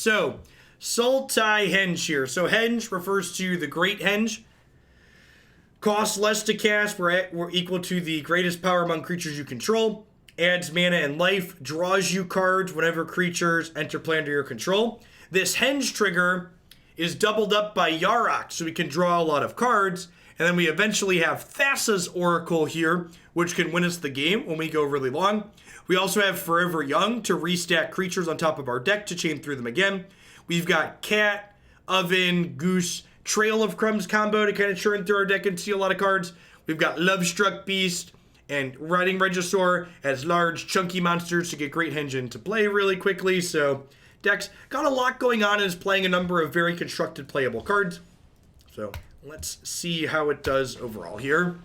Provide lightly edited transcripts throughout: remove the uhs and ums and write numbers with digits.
So, Sultai Henge here. So, Henge refers to the Great Henge. Costs less to cast, we're equal to the greatest power among creatures you control. Adds mana and life, draws you cards whenever creatures enter play under your control. This Henge trigger is doubled up by Yarok, so we can draw a lot of cards. And then we eventually have Thassa's Oracle here, which can win us the game when we go really long. We also have Forever Young to restack creatures on top of our deck to chain through them again. We've got Cat, Oven, Goose, Trail of Crumbs combo to kind of churn through our deck and see a lot of cards. We've got Lovestruck Beast and Rotting Regisaur as large, chunky monsters to get Great Henge into play really quickly. So, deck's got a lot going on and is playing a number of very constructed playable cards. So, let's see how it does overall here.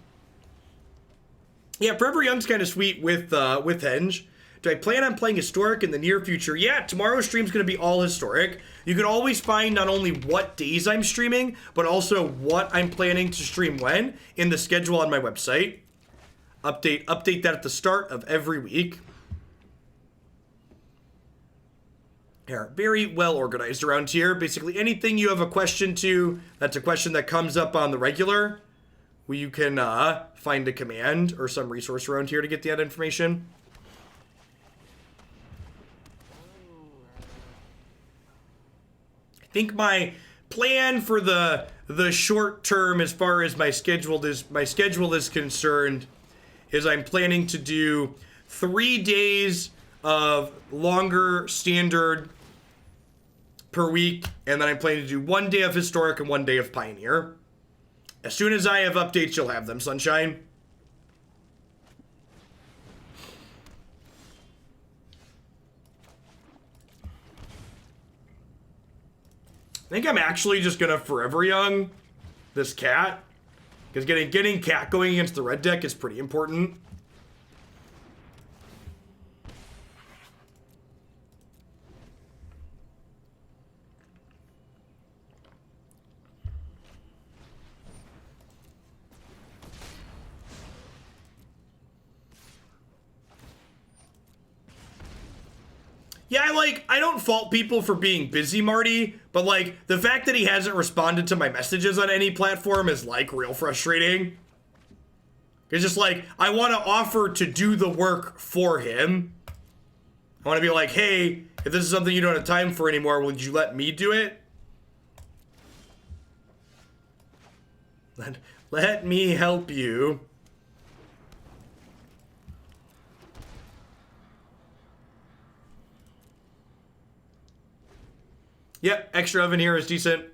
Yeah, Forever Young's kind of sweet with Henge. Do I plan on playing Historic in the near future? Yeah, tomorrow's stream's going to be all Historic. You can always find not only what days I'm streaming, but also what I'm planning to stream when in the schedule on my website. Update that at the start of every week. Here, very well organized around here. Basically, anything you have a question to, that's a question that comes up on the regular, where you can find a command or some resource around here to get that information. I think my plan for the short term, as far as my schedule is concerned, is I'm planning to do 3 days of longer standard per week, and then I'm planning to do 1 day of Historic and 1 day of Pioneer. As soon as I have updates, you'll have them, Sunshine. I think I'm actually just gonna Forever Young this Cat, because getting Cat going against the red deck is pretty important. Yeah, I don't fault people for being busy, Marty, but, like, the fact that he hasn't responded to my messages on any platform is, like, real frustrating. It's just, like, I want to offer to do the work for him. I want to be like, hey, if this is something you don't have time for anymore, would you let me do it? Let me help you. Yep, extra oven here is decent.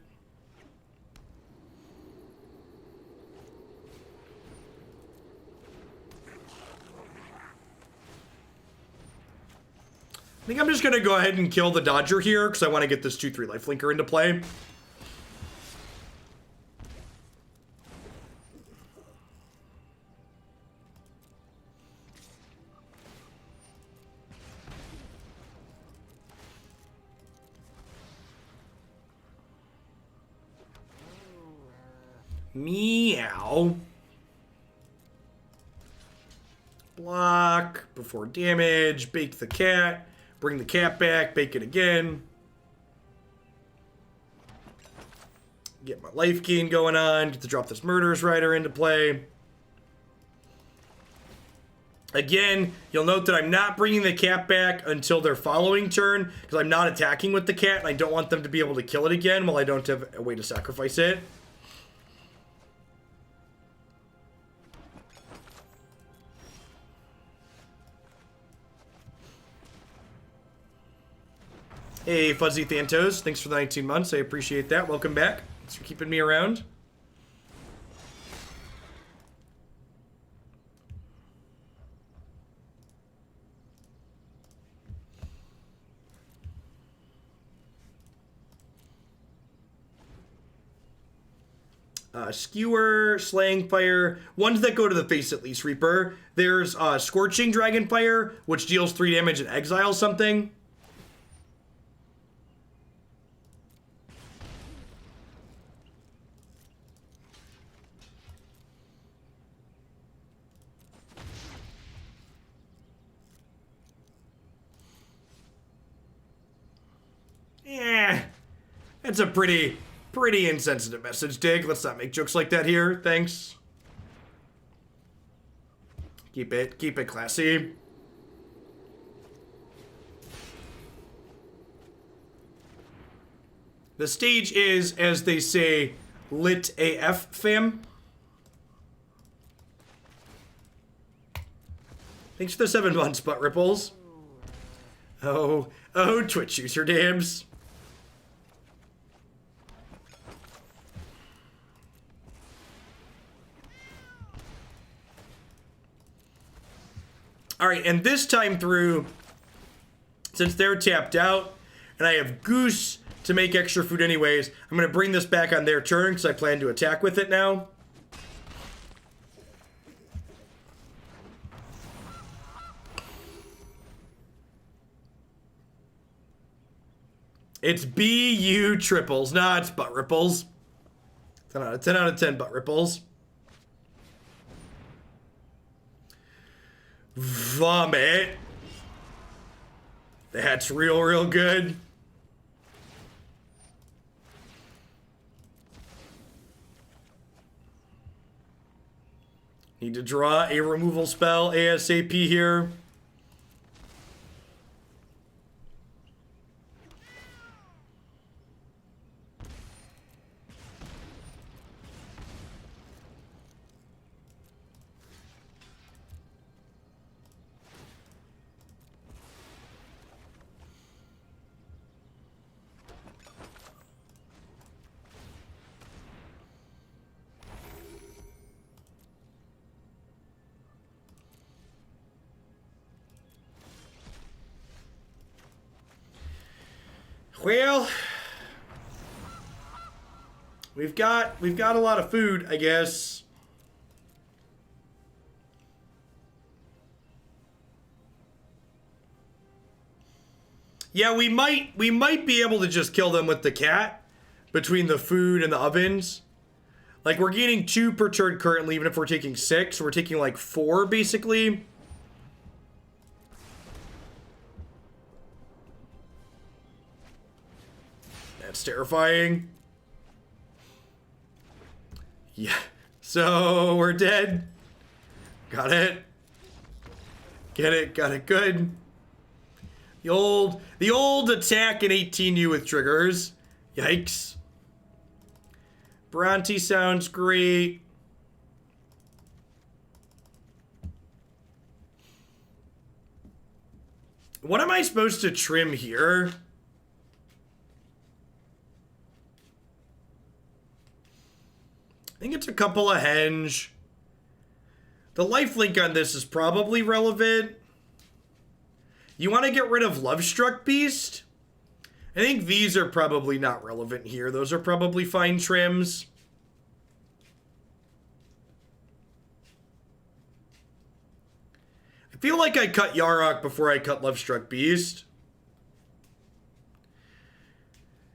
I think I'm just going to go ahead and kill the Dodger here because I want to get this 2/3 lifelinker into play. Meow. Block before damage. Bake the cat. Bring the cat back. Bake it again. Get my life gain going on. Get to drop this Murderous Rider into play. Again, you'll note that I'm not bringing the cat back until their following turn because I'm not attacking with the cat and I don't want them to be able to kill it again while I don't have a way to sacrifice it. Hey, Fuzzy Thantos, thanks for the 19 months. I appreciate that. Welcome back. Thanks for keeping me around. Skewer, Slaying Fire, ones that go to the face at least, Reaper. There's Scorching Dragonfire, which deals 3 damage and exiles something. That's a pretty insensitive message, Dig. Let's not make jokes like that here. Thanks. Keep it classy. The stage is, as they say, lit AF, fam. Thanks for the 7 months, Butt Ripples. Oh, Twitch usernams. All right, and this time through, since they're tapped out, and I have Goose to make extra food anyways, I'm going to bring this back on their turn because I plan to attack with it now. It's BU triples. Nah, it's Butt Ripples. 10 out of 10 Butt Ripples. Vomit. That's real good. Need to draw a removal spell ASAP here. Well, we've got a lot of food, I guess. Yeah, we might be able to just kill them with the cat between the food and the ovens. Like, we're gaining 2 per turn currently, even if we're taking 6. So we're taking like 4 basically. That's terrifying. Yeah. So we're dead. Got it. Get it. Got it. Good. The old attack and 18U with triggers. Yikes. Bronte sounds great. What am I supposed to trim here? I think it's a couple of henge. The lifelink on this is probably relevant. You want to get rid of Lovestruck Beast? I think these are probably not relevant here. Those are probably fine trims. I feel like I cut Yarok before I cut Lovestruck Beast.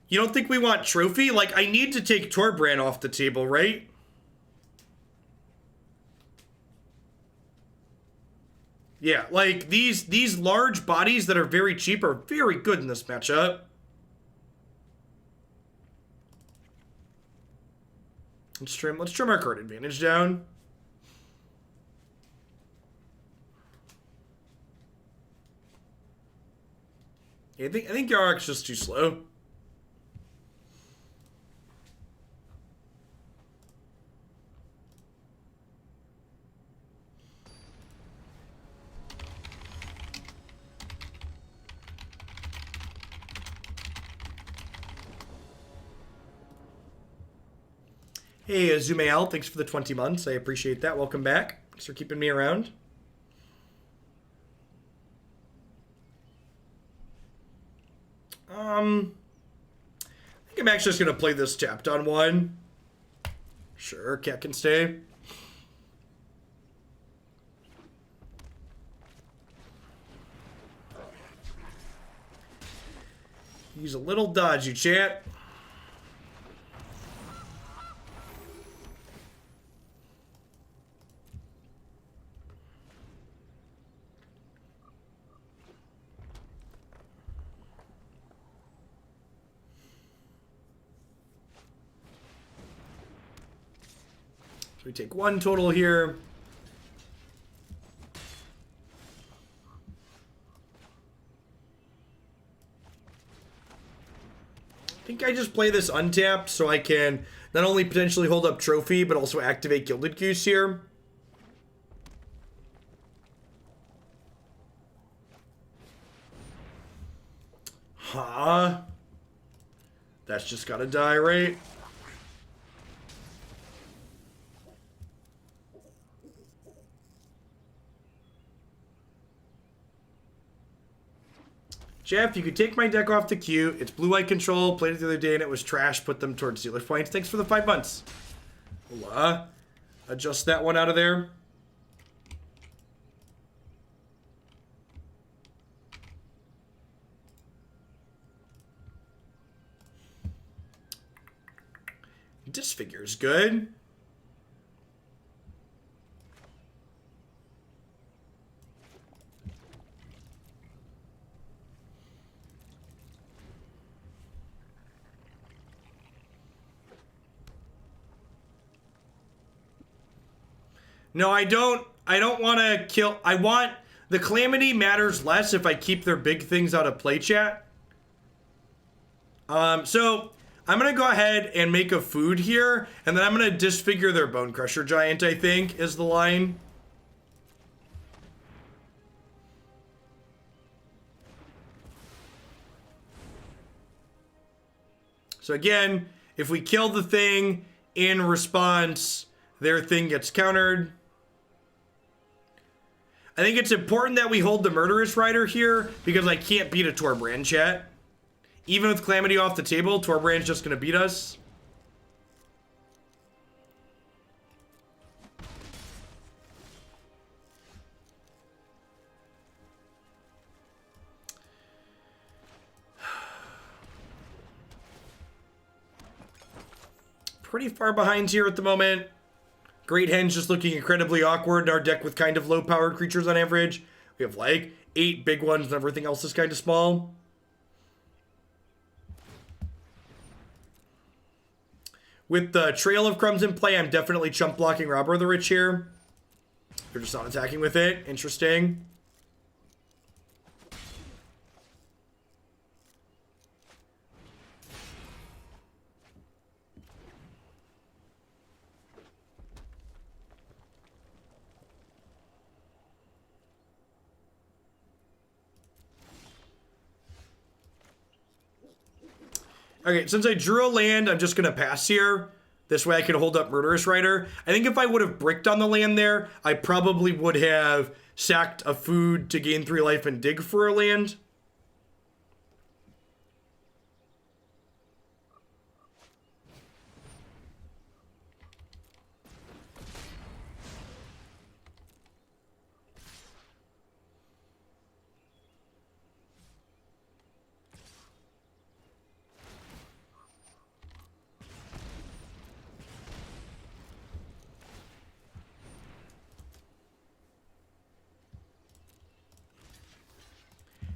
You don't think we want Trophy? Like, I need to take Torbran off the table, right? Yeah, like, these large bodies that are very cheap are very good in this matchup. Let's trim our card advantage down. Yeah, I think Yarok's just too slow. Hey, Zumael, thanks for the 20 months. I appreciate that. Welcome back. Thanks for keeping me around. I think I'm actually just going to play this tapped on one. Sure, cat can stay. He's a little dodgy, chat. So we take 1 total here. I think I just play this untapped so I can not only potentially hold up Trophy, but also activate Gilded Goose here. Huh? That's just gotta die, right? Jeff, you could take my deck off the queue. It's blue-white control. Played it the other day and it was trash. Put them towards dealer points. Thanks for the 5 months. We'll, adjust that one out of there. Disfigure's good. No, I don't want to kill. I want the Calamity matters less if I keep their big things out of play chat. So I'm going to go ahead and make a food here, and then I'm going to disfigure their Bone Crusher Giant, I think, is the line. So again, if we kill the thing in response, their thing gets countered. I think it's important that we hold the Murderous Rider here because I can't beat a Torbrand, chat. Even with Calamity off the table, Torbrand's just going to beat us. Pretty far behind here at the moment. Great Henge just looking incredibly awkward in our deck with kind of low-powered creatures on average. We have like 8 big ones and everything else is kind of small. With the Trail of Crumbs in play, I'm definitely chump blocking Robber the Rich here. They're just not attacking with it. Interesting. Okay, since I drew a land, I'm just going to pass here. This way I can hold up Murderous Rider. I think if I would have bricked on the land there, I probably would have sacked a food to gain 3 life and dig for a land.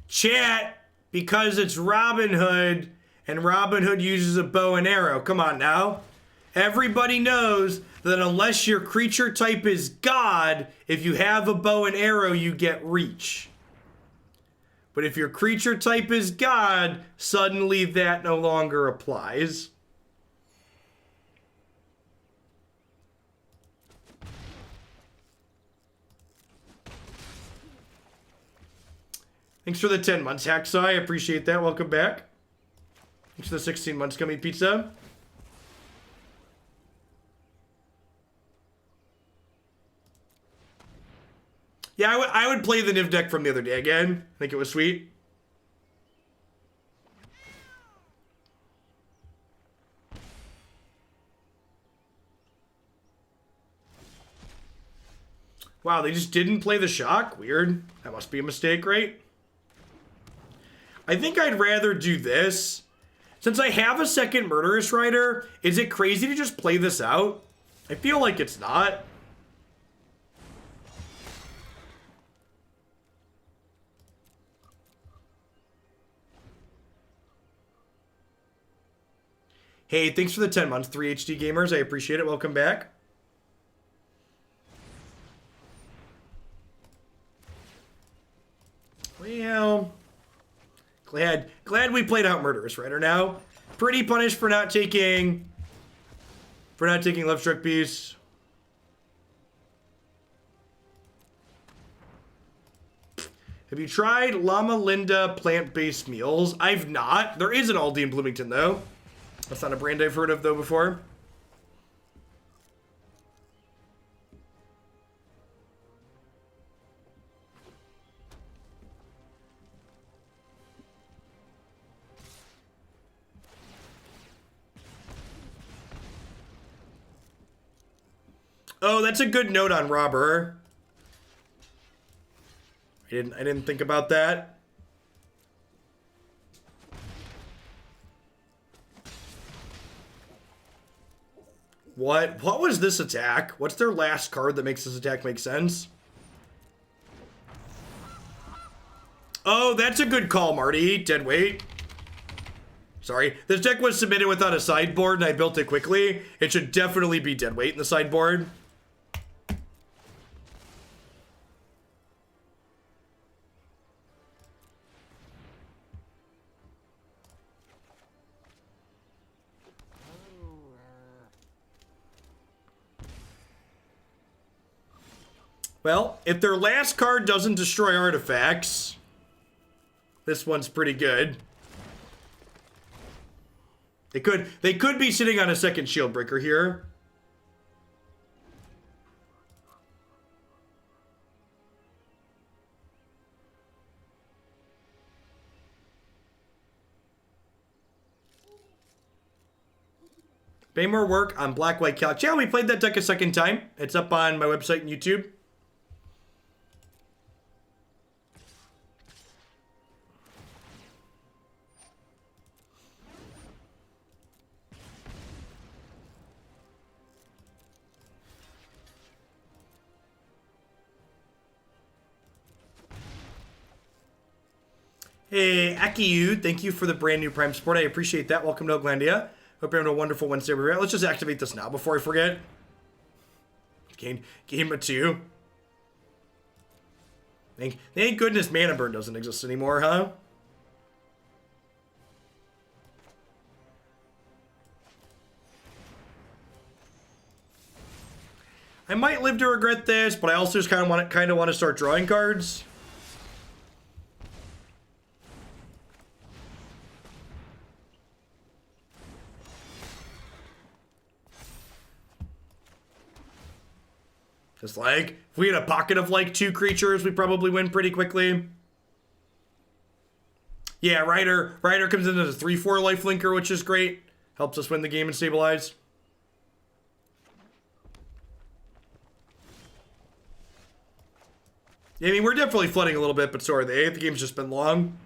Chat, because it's Robin Hood, and Robin Hood uses a bow and arrow. Come on now. Everybody knows that unless your creature type is God, if you have a bow and arrow, you get reach. But if your creature type is God, suddenly that no longer applies. Thanks for the 10 months, Hacksaw. I appreciate that. Welcome back. Thanks for the 16 months, Gummy Pizza. Yeah, I would play the Niv deck from the other day again. I think it was sweet. Wow, they just didn't play the shock? Weird. That must be a mistake, right? I think I'd rather do this. Since I have a second Murderous Rider, is it crazy to just play this out? I feel like it's not. Hey, thanks for the 10 months, 3HD Gamers. I appreciate it. Welcome back. Glad we played out Murderous Rider now. Pretty punished for not taking Lovestruck Beast. Have you tried Llama Linda plant-based meals? I've not. There is an Aldi in Bloomington, though. That's not a brand I've heard of, though, before. Oh, that's a good note on Robber. I didn't think about that. What was this attack? What's their last card that makes this attack make sense? Oh, that's a good call, Marty. Deadweight. Sorry, this deck was submitted without a sideboard and I built it quickly. It should definitely be deadweight in the sideboard. Well, if their last card doesn't destroy artifacts, this one's pretty good. They could be sitting on a second shield breaker here. Way more work on Black-White Couch. Yeah, we played that deck a second time. It's up on my website and YouTube. Hey, Akiyu, thank you for the brand new Prime support. I appreciate that. Welcome to Oaklandia. Hope you're having a wonderful Wednesday. Let's just activate this now before I forget. Game of 2. Thank goodness Mana Burn doesn't exist anymore, huh? I might live to regret this, but I also just kind of want to start drawing cards. Just like, if we had a pocket of like 2 creatures, we probably win pretty quickly. Yeah, Rider comes in as a 3/4 lifelinker, which is great. Helps us win the game and stabilize. Yeah, I mean, we're definitely flooding a little bit, but so are they. The game's just been long.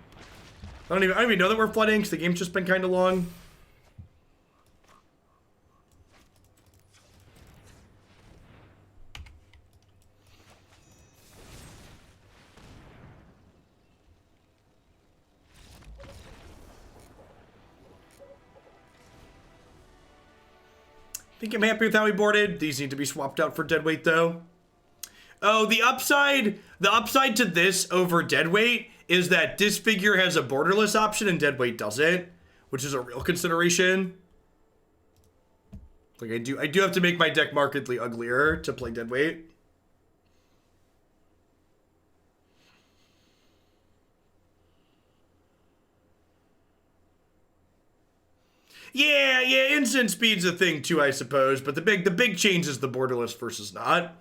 I don't even know that we're flooding, because the game's just been kind of long. I think I'm happy with how we boarded. These need to be swapped out for deadweight, though. Oh, the upside to this over deadweight is that Disfigure has a borderless option and deadweight doesn't, which is a real consideration. Like I do have to make my deck markedly uglier to play deadweight. Yeah, instant speed's a thing too, I suppose, but the big change is the borderless versus not.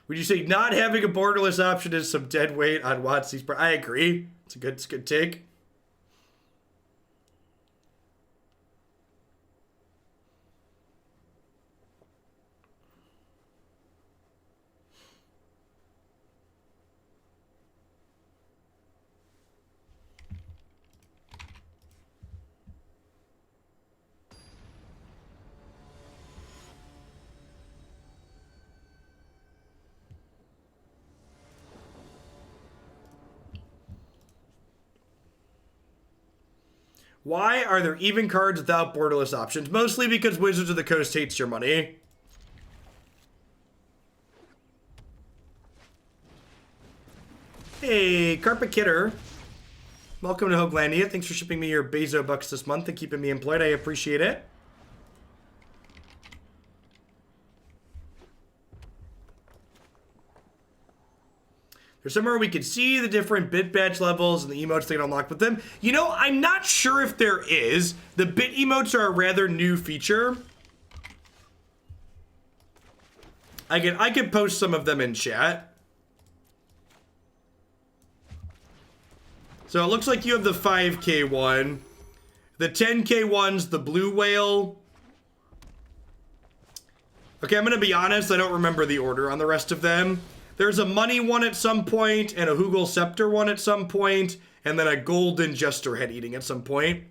Would you say not having a borderless option is some dead weight on WotC's? I agree. It's a good take. Why are there even cards without borderless options? Mostly because Wizards of the Coast hates your money. Hey, Carpet Kidder. Welcome to Hoaglandia. Thanks for shipping me your Bezo bucks this month and keeping me employed. I appreciate it. There's somewhere we could see the different bit badge levels and the emotes they can unlock with them. You know, I'm not sure if there is. The bit emotes are a rather new feature. I can post some of them in chat. So it looks like you have the 5K one. The 10K one's the blue whale. Okay, I'm gonna be honest, I don't remember the order on the rest of them. There's a money one at some point, and a Hugel Scepter one at some point, and then a golden Jester head eating at some point.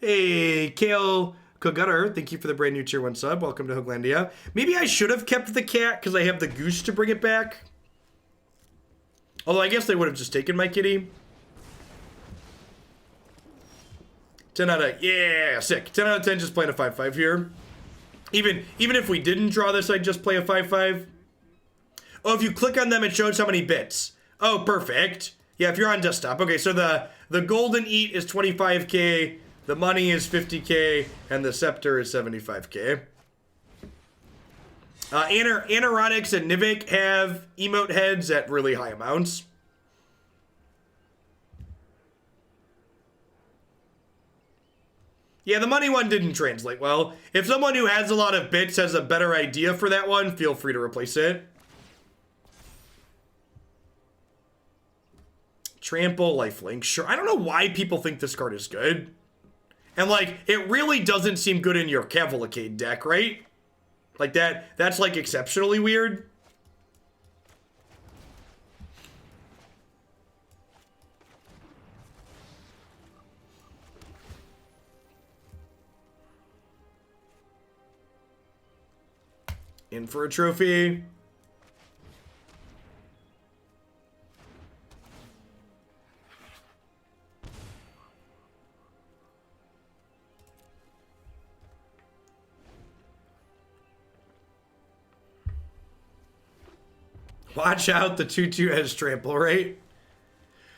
Hey, Kale Kogutter, thank you for the brand new tier 1 sub. Welcome to Hoaglandia. Maybe I should have kept the cat, because I have the goose to bring it back. Although I guess they would have just taken my kitty. 10 out of, yeah, sick. 10 out of 10 just playing a 5-5 here. Even if we didn't draw this, I'd just play a 5-5. Oh, if you click on them, it shows how many bits. Oh, perfect. Yeah, if you're on desktop. Okay, so the golden eat is 25K, the money is 50K, and the scepter is 75K. Anoronics and Nivik have emote heads at really high amounts. Yeah, the money one didn't translate well. If someone who has a lot of bits has a better idea for that one, feel free to replace it. Trample, lifelink, sure. I don't know why people think this card is good. And, like, it really doesn't seem good in your Cavalcade deck, right? Like, that's, like, exceptionally weird. In for a trophy. Watch out, the 2-2 has trample, right?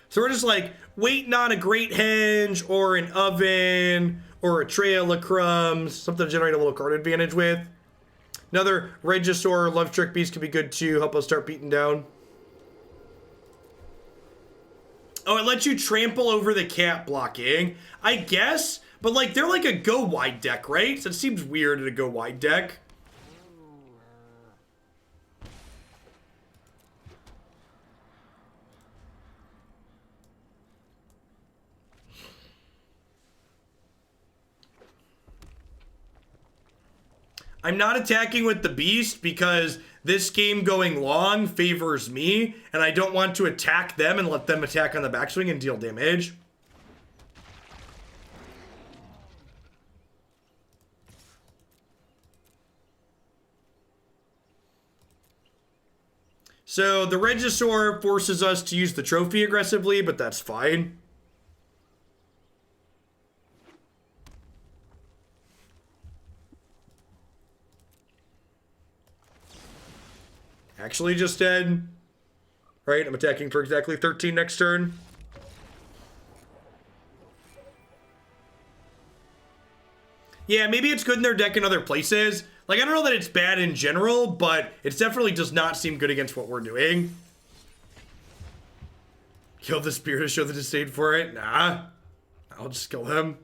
So we're just like waiting on a Great Henge or an Oven or a Trail of Crumbs, something to generate a little card advantage with. Another Regisaur or Lovestruck Beast could be good too, help us start beating down. Oh, it lets you trample over the cat blocking, I guess, but like they're like a go wide deck, right? So it seems weird in a go wide deck. I'm not attacking with the beast because this game going long favors me, and I don't want to attack them and let them attack on the backswing and deal damage. So the Regisaur forces us to use the trophy aggressively, but that's fine. Actually just dead. Right, I'm attacking for exactly 13 next turn. Yeah, maybe it's good in their deck in other places. Like, I don't know that it's bad in general, but it definitely does not seem good against what we're doing. Kill the spear to show the disdain for it? Nah. I'll just kill him.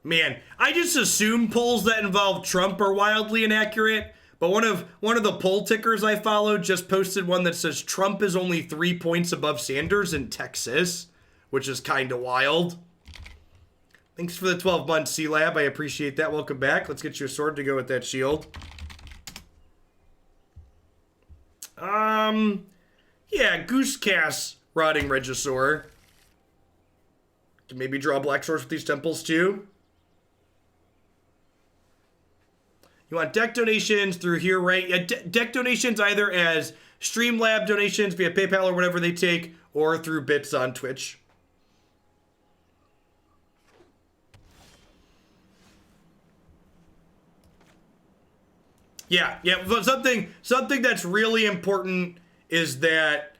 Man, I just assume polls that involve Trump are wildly inaccurate, but one of the poll tickers I followed just posted one that says Trump is only 3 points above Sanders in Texas, which is kind of wild. Thanks for the 12 months, C-Lab. I appreciate that. Welcome back. Let's get you a sword to go with that shield. Yeah, Goose Cast Rotting Regisaur. Can maybe draw black swords with these temples too. You You want deck donations through here, right? Yeah, deck donations either as Streamlab donations via PayPal or whatever they take, or through bits on Twitch. Yeah, but something that's really important is that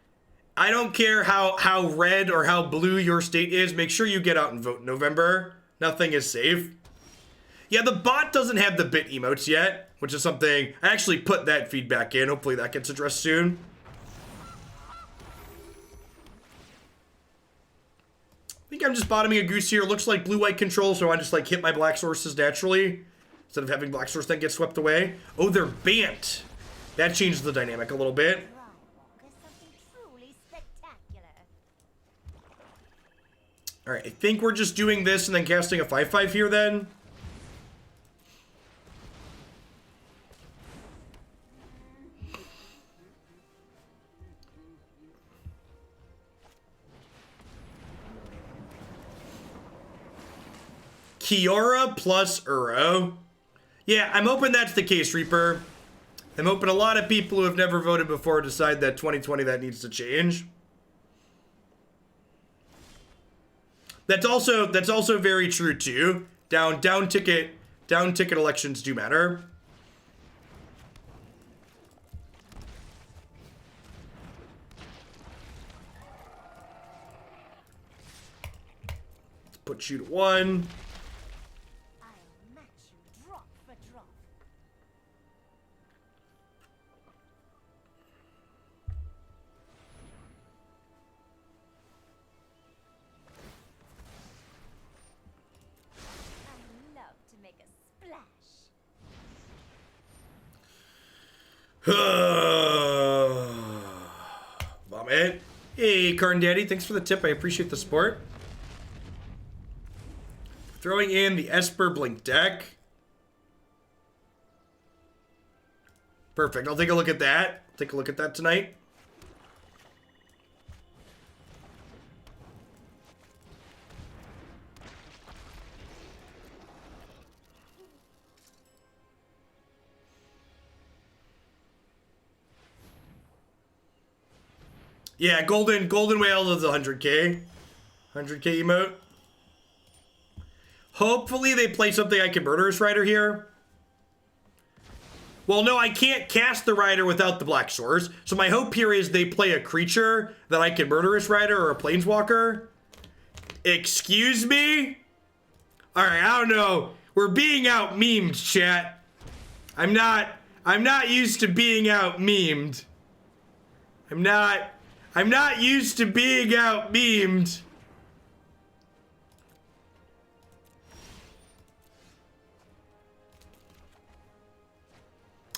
I don't care how red or how blue your state is, make sure you get out and vote in November. Nothing is safe. Yeah, the bot doesn't have the bit emotes yet, which is something, I actually put that feedback in. Hopefully that gets addressed soon. I think I'm just bottoming a goose here. Looks like blue-white control, so I just like hit my black sources naturally instead of having black source then get swept away. Oh, they're Bant. That changes the dynamic a little bit. All right, I think we're just doing this and then casting a 5/5 here then. Kiora plus Uro. Yeah, I'm hoping that's the case, Reaper. I'm hoping a lot of people who have never voted before decide that 2020 that needs to change. That's also very true too. Down ticket elections do matter. Let's put you to 1. Vomit. Hey, Karn Daddy, thanks for the tip. I appreciate the support. Throwing in the Esper Blink deck. Perfect. I'll take a look at that. Take a look at that tonight. Yeah, Golden Whale is 100k. 100k emote. Hopefully they play something I can Murderous Rider here. Well, no, I can't cast the Rider without the Black Source. So my hope here is they play a creature that I can Murderous Rider or a Planeswalker. Excuse me? Alright, I don't know. We're being out memed, chat. I'm not used to being out memed. I'm not used to being out memed.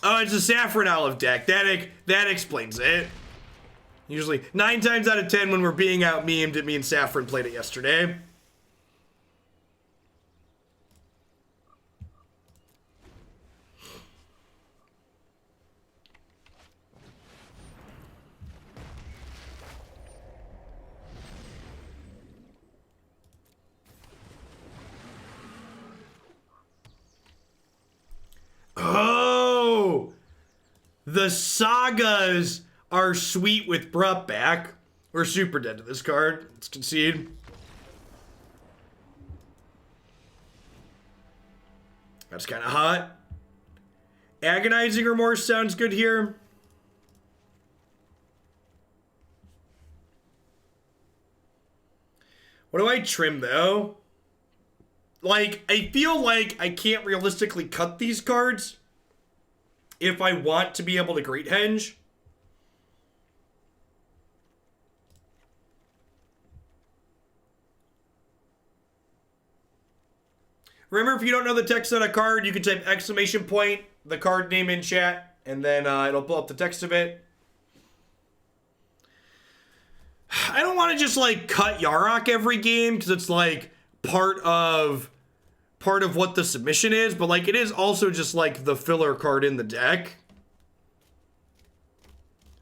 Oh, it's a Saffron Olive deck. That explains it. Usually 9 times out of 10 when we're being out memed, it means Saffron played it yesterday. Oh, the sagas are sweet with brought back. We're super dead to this card. Let's concede. That's kind of hot. Agonizing Remorse sounds good here. What do I trim though? Like, I feel like I can't realistically cut these cards if I want to be able to Great Henge. Remember, if you don't know the text on a card, you can type exclamation point, the card name in chat, and then it'll pull up the text of it. I don't want to just, like, cut Yarok every game, because it's, like, part of what the submission is, but like it is also just like the filler card in the deck.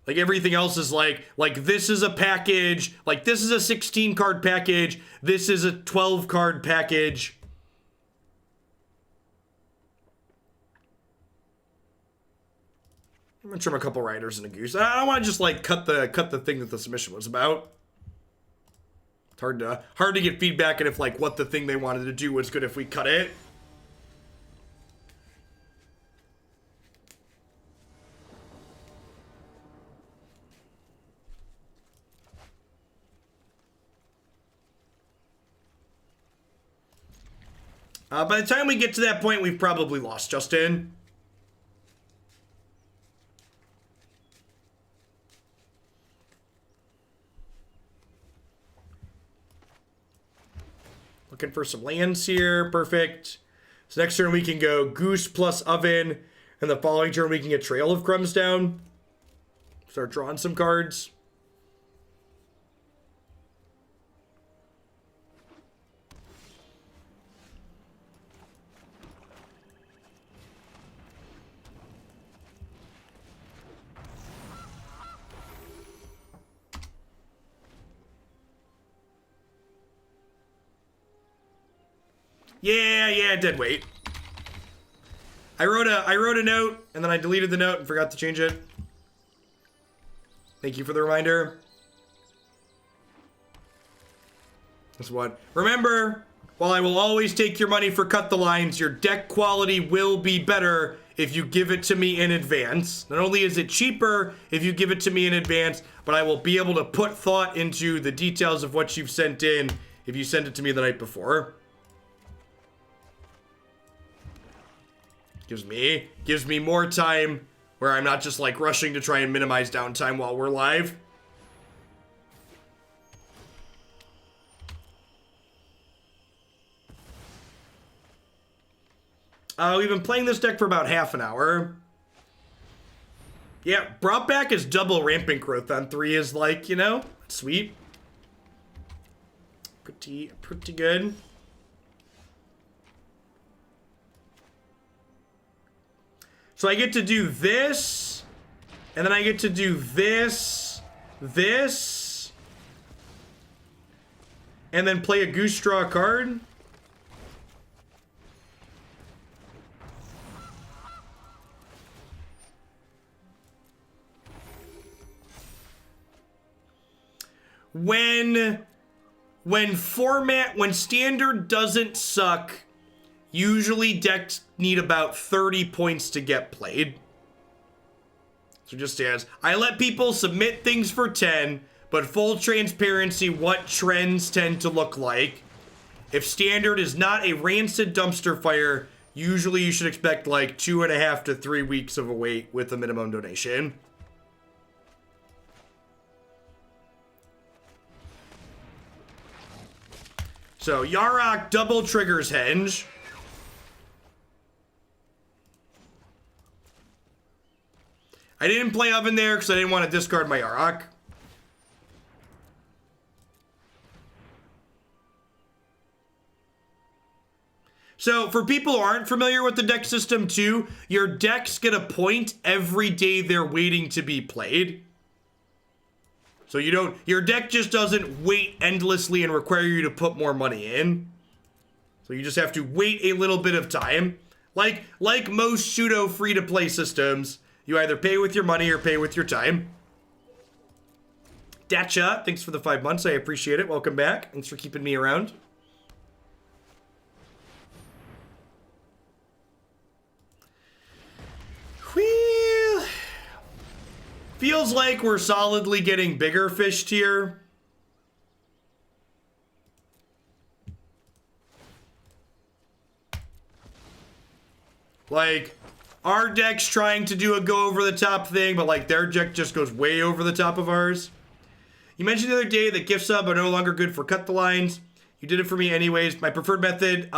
Like everything else is like this is a package, like this is a 16 card package, this is a 12 card package. I'm gonna trim a couple riders and a goose. I don't want to just like cut the thing that the submission was about. It's hard to get feedback on if like what the thing they wanted to do was good if we cut it. By the time we get to that point, we've probably lost Justin. Looking for some lands here. Perfect. So next turn we can go Goose plus Oven. And the following turn we can get Trail of Crumbs down. Start drawing some cards. Yeah, dead weight. I wrote a note and then I deleted the note and forgot to change it. Thank you for the reminder. That's what. Remember, while I will always take your money for cut the lines, your deck quality will be better if you give it to me in advance. Not only is it cheaper if you give it to me in advance, but I will be able to put thought into the details of what you've sent in if you send it to me the night before. Gives me more time where I'm not just like rushing to try and minimize downtime while we're live. We've been playing this deck for about half an hour. Yeah, brought back as double rampant growth on 3 is like, you know, sweet. Pretty good. So I get to do this, and then I get to do this, and then play a Goose, draw a card. When standard doesn't suck, usually decks need about 30 points to get played. So just as I let people submit things for 10, but full transparency, what trends tend to look like. If standard is not a rancid dumpster fire, usually you should expect like 2.5 to 3 weeks of a wait with a minimum donation. So Yarok double triggers Henge. I didn't play Oven there because I didn't want to discard my Yarok. So for people who aren't familiar with the deck system too, your decks get a point every day they're waiting to be played. So your deck just doesn't wait endlessly and require you to put more money in. So you just have to wait a little bit of time. Like most pseudo free-to-play systems, you either pay with your money or pay with your time. Dacha, thanks for the 5 months. I appreciate it. Welcome back. Thanks for keeping me around. Well, feels like we're solidly getting bigger fished here. Like, our deck's trying to do a go over the top thing, but like their deck just goes way over the top of ours. You mentioned the other day that gift sub are no longer good for cut the lines. You did it for me anyways. My preferred method,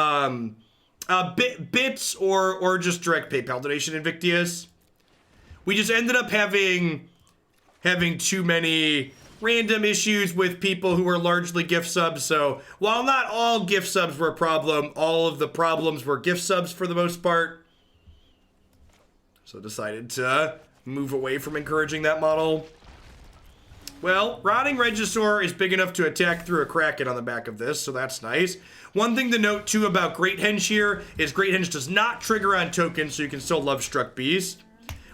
bits or just direct PayPal donation Invictus. We just ended up having too many random issues with people who are largely gift subs. So while not all gift subs were a problem, all of the problems were gift subs for the most part. So decided to move away from encouraging that model. Well, Rotting Regisaur is big enough to attack through a Kraken on the back of this, so that's nice. One thing to note, too, about Great Henge here is Great Henge does not trigger on tokens, so you can still Lovestruck Beast.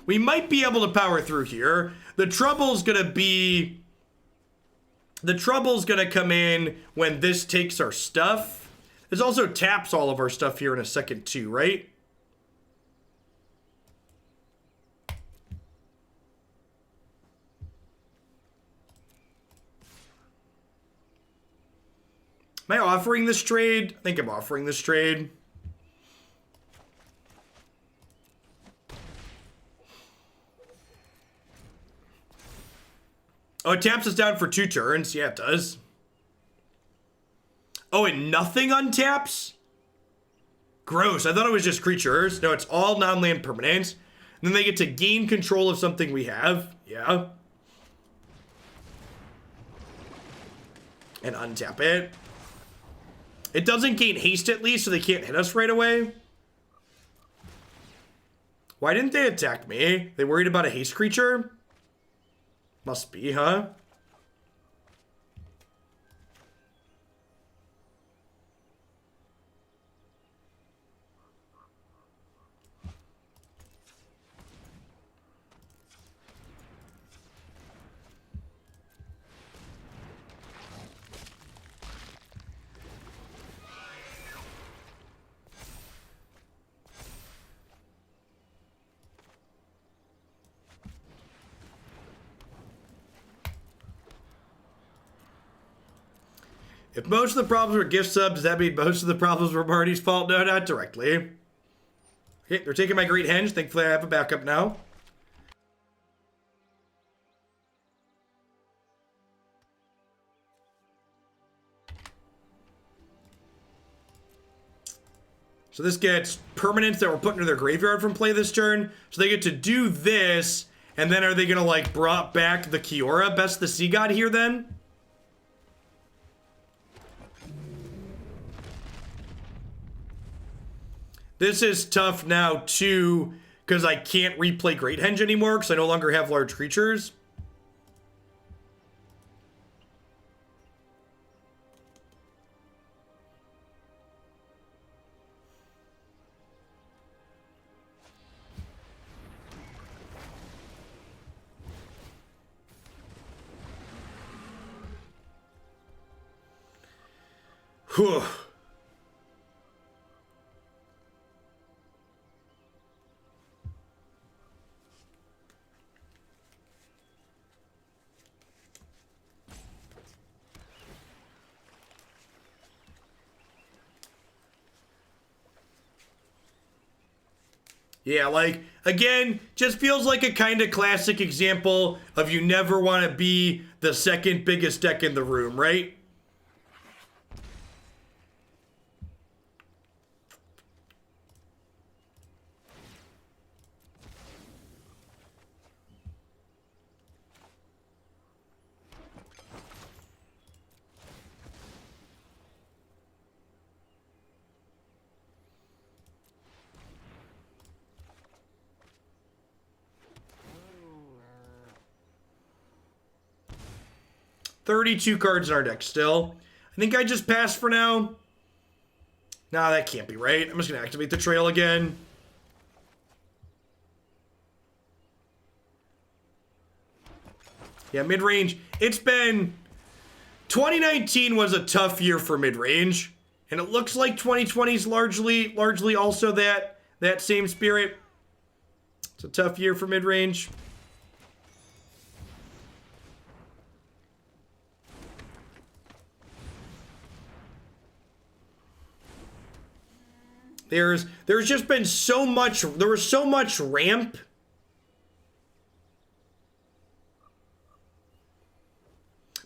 We might be able to power through here. The trouble's gonna come in when this takes our stuff. This also taps all of our stuff here in a second too, right? Am I offering this trade? I think I'm offering this trade. Oh, it taps us down for 2 turns. Yeah, it does. Oh, and nothing untaps? Gross. I thought it was just creatures. No, it's all non-land permanents. And then they get to gain control of something we have. Yeah. And untap it. It doesn't gain haste at least, so they can't hit us right away. Why didn't they attack me? They worried about a haste creature? Must be, huh? If most of the problems were gift subs, does that mean most of the problems were Marty's fault? No, not directly. Okay, they're taking my Great Henge. Thankfully, I have a backup now. So this gets permanents that were put into their graveyard from play this turn. So they get to do this, and then are they gonna like brought back the Kiora, Best the Sea God here then? This is tough now, too, because I can't replay Great Henge anymore, because I no longer have large creatures. Whew. Yeah, like, again, just feels like a kind of classic example of you never want to be the second biggest deck in the room, right? $32 cards in our deck still. I think I just passed for now. Nah, that can't be right. I'm just going to activate the trail again. Yeah, mid-range. It's been... 2019 was a tough year for mid-range. And it looks like 2020 is largely also that same spirit. It's a tough year for mid-range. There's just been so much, there was so much ramp.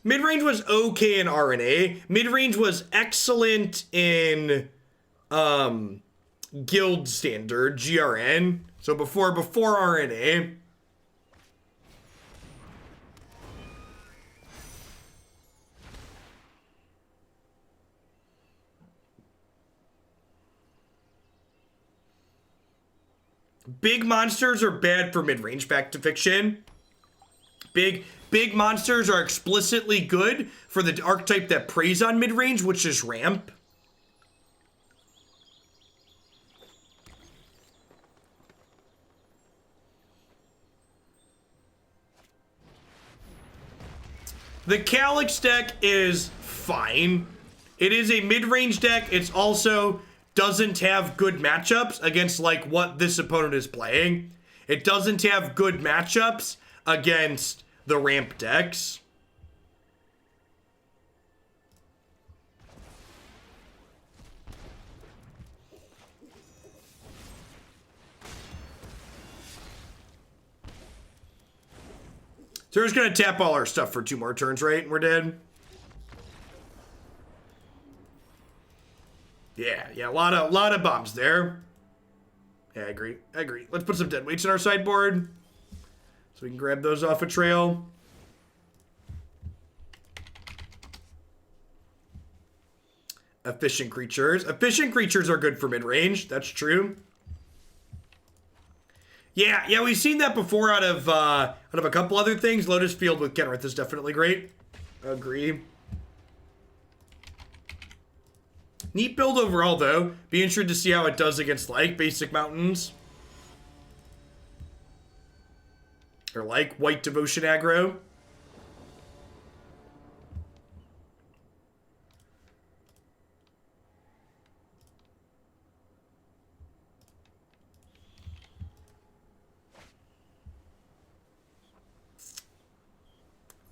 Mid-range was okay in RNA. Mid-range was excellent in guild standard, GRN. So before RNA. Big monsters are bad for mid-range, back to fiction. Big monsters are explicitly good for the archetype that preys on mid-range, which is ramp. The Calyx deck is fine. It is a mid-range deck. It's also doesn't have good matchups against like what this opponent is playing. It doesn't have good matchups against the ramp decks. So we're just gonna tap all our stuff for 2 more turns, right? And we're dead. Yeah, a lot of bombs there. Yeah, I agree. Let's put some dead weights in our sideboard so we can grab those off a trail. Efficient creatures. Efficient creatures are good for mid-range. That's true. Yeah, we've seen that before out of a couple other things. Lotus Field with Kenrith is definitely great. Agree. Neat build overall, though. Be interested to see how it does against, like, basic mountains. Or, like, White Devotion aggro.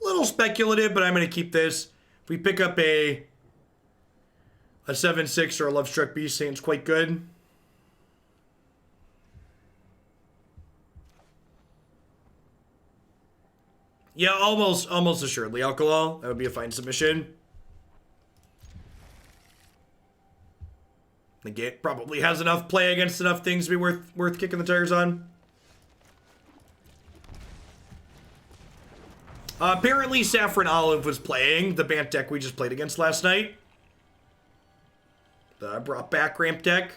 A little speculative, but I'm going to keep this. If we pick up a 7/6 or a Lovestruck Beast, seems quite good. Yeah, almost assuredly alcohol. That would be a fine submission. The Git probably has enough play against enough things to be worth kicking the tires on. Apparently Saffron Olive was playing the Bant deck we just played against last night. The brought back ramp deck.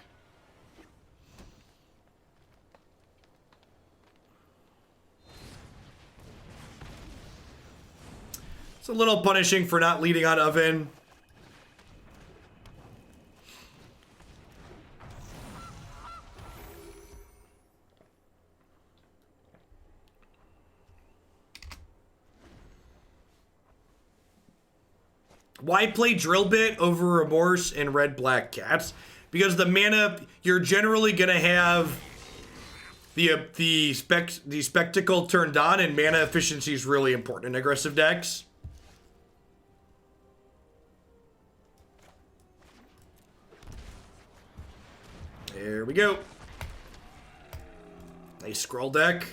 It's a little punishing for not leading on Oven. Why play Drill Bit over Remorse and Red-Black Cats? Because the mana, you're generally going to have the Spectacle turned on, and mana efficiency is really important in aggressive decks. There we go. Nice scroll deck.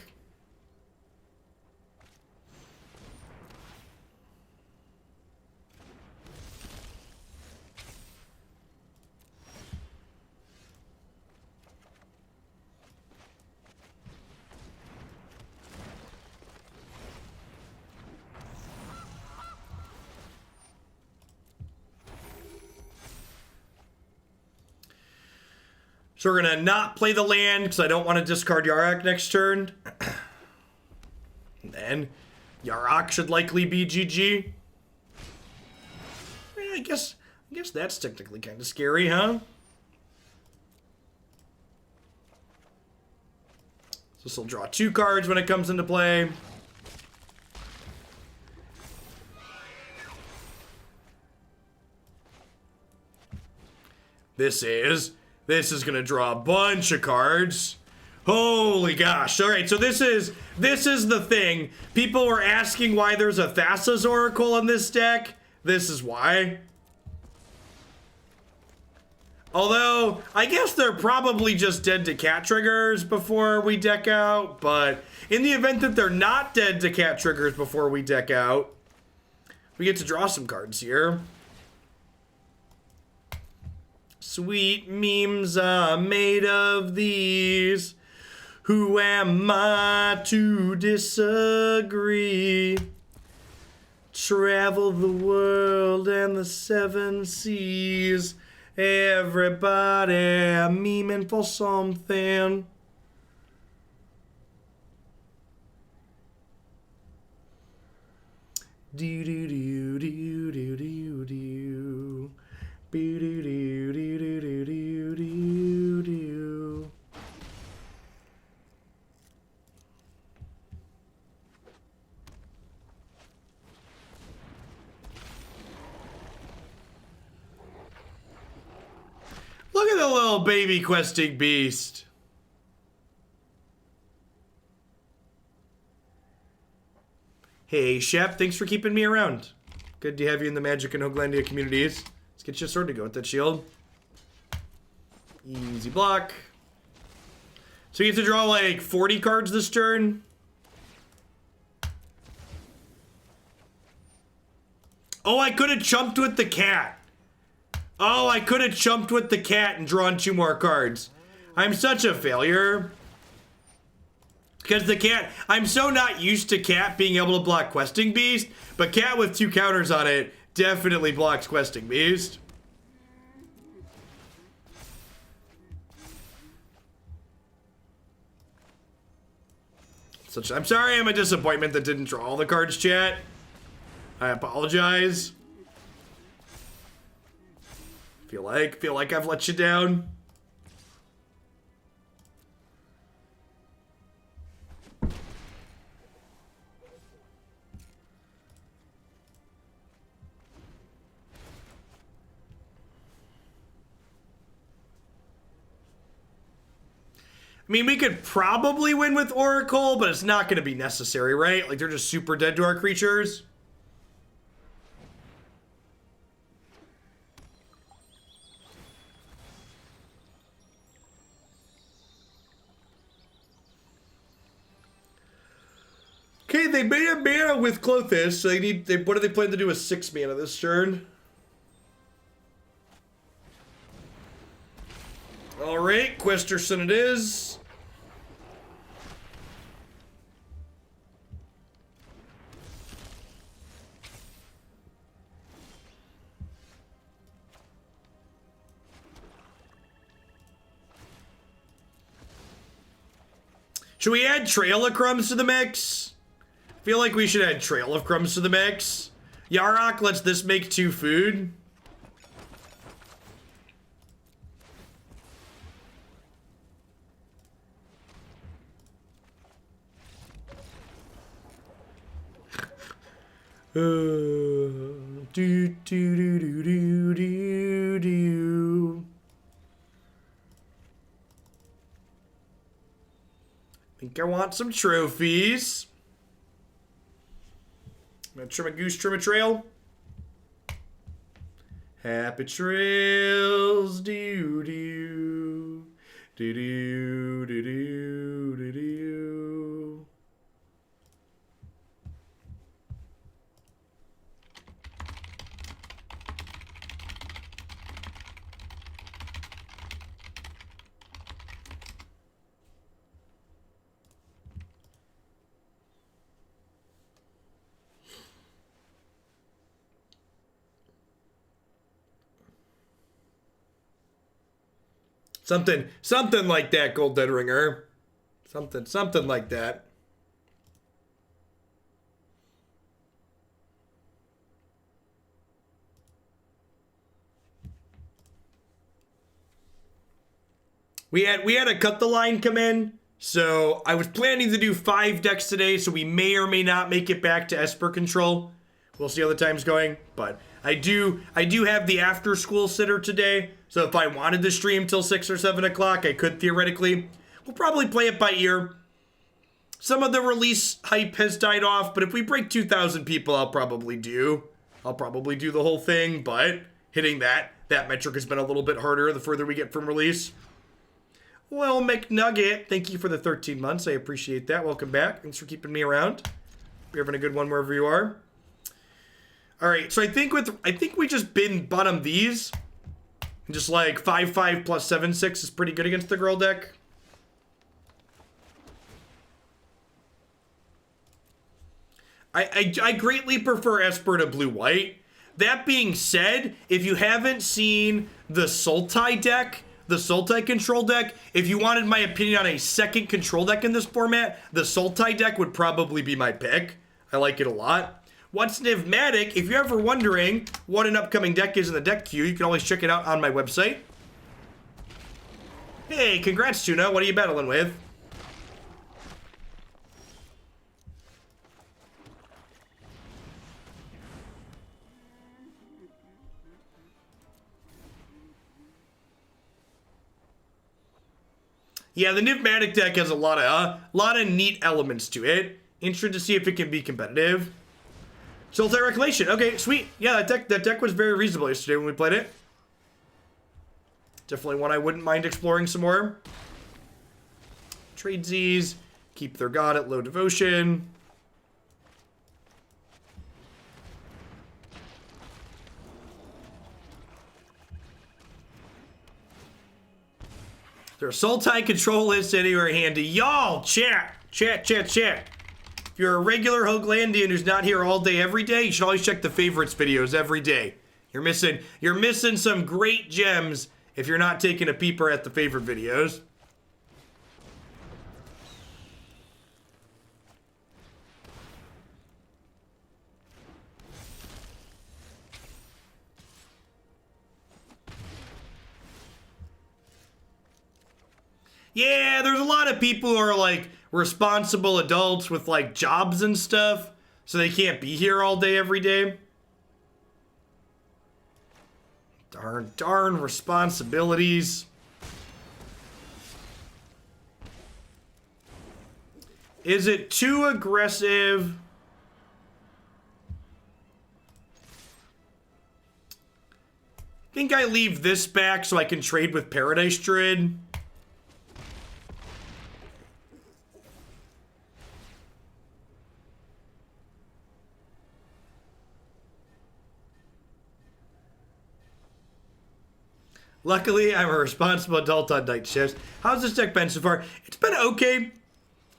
So we're going to not play the land because I don't want to discard Yarok next turn. And then Yarok should likely be GG. Yeah, I guess that's technically kind of scary, huh? So this will draw 2 cards when it comes into play. This is going to draw a bunch of cards. Holy gosh. All right, so this is the thing. People were asking why there's a Thassa's Oracle in this deck. This is why. Although, I guess they're probably just dead to cat triggers before we deck out. But in the event that they're not dead to cat triggers before we deck out, we get to draw some cards here. Sweet memes are made of these. Who am I to disagree? Travel the world and the 7 seas. Everybody memeing for something. Do do do do do do do. Do do do do do do do do. little baby questing beast. Hey, Shep, thanks for keeping me around. Good to have you in the Magic and Hoaglandia communities. Let's get you a sword to go with that shield. Easy block. So you have to draw like 40 cards this turn. Oh, I could have chumped with the cat. Oh, I could have chumped with the cat and drawn 2 more cards. I'm such a failure. Because the cat, I'm so not used to cat being able to block Questing Beast, but cat with 2 counters on it definitely blocks Questing Beast. I'm sorry I'm a disappointment that didn't draw all the cards, chat. I apologize. Feel like I've let you down. I mean, we could probably win with Oracle, but it's not going to be necessary, right? Like, they're just super dead to our creatures. Okay, they made a mana with Clothis, so what do they plan to do with 6 mana this turn? Alright, Questerson it is. Should we add Trail of Crumbs to the mix? I feel like we should add Trail of Crumbs to the mix. Yarok lets this make 2 food. Do do do do do do do. Think I want some trophies. I'm gonna trim a goose, trim a trail. Happy trails, do do do do do do do do. Something like that, Gold Dead Ringer. Something like that. We had a cut the line come in, so I was planning to do 5 decks today, so we may or may not make it back to Esper Control. We'll see how the time's going, but I do have the after school sitter today, so if I wanted to stream till 6 or 7 o'clock, I could theoretically. We'll probably play it by ear. Some of the release hype has died off, but if we break 2,000 people, I'll probably do the whole thing, but hitting that metric has been a little bit harder the further we get from release. Well, McNugget, thank you for the 13 months. I appreciate that. Welcome back. Thanks for keeping me around. You're having a good one wherever you are. All right, so I think we just bin bottom these. And just like 5/5 plus 7/6 is pretty good against the girl deck. I greatly prefer Esper to blue-white. That being said, if you haven't seen the Sultai deck, the Sultai control deck, if you wanted my opinion on a second control deck in this format, the Sultai deck would probably be my pick. I like it a lot. What's Nivmatic? If you're ever wondering what an upcoming deck is in the deck queue, you can always check it out on my website. Hey, congrats, Tuna. What are you battling with? Yeah, the Nivmatic deck has a lot of neat elements to it. Interested to see if it can be competitive. Sultai Recollection. Okay, sweet. Yeah, that deck was very reasonable yesterday when we played it. Definitely one I wouldn't mind exploring some more. Trade Z's. Keep their god at low devotion. There's a Sultai control list anywhere handy. Y'all, chat. If you're a regular Hoaglandian who's not here all day, every day, you should always check the favorites videos every day. You're missing some great gems if you're not taking a peeper at the favorite videos. Yeah, there's a lot of people who are like responsible adults with like jobs and stuff, so they can't be here all day every day. Darn responsibilities. Is it too aggressive? I think I leave this back so I can trade with Paradise Druid. Luckily, I'm a responsible adult on night shifts. How's this deck been so far? It's been okay.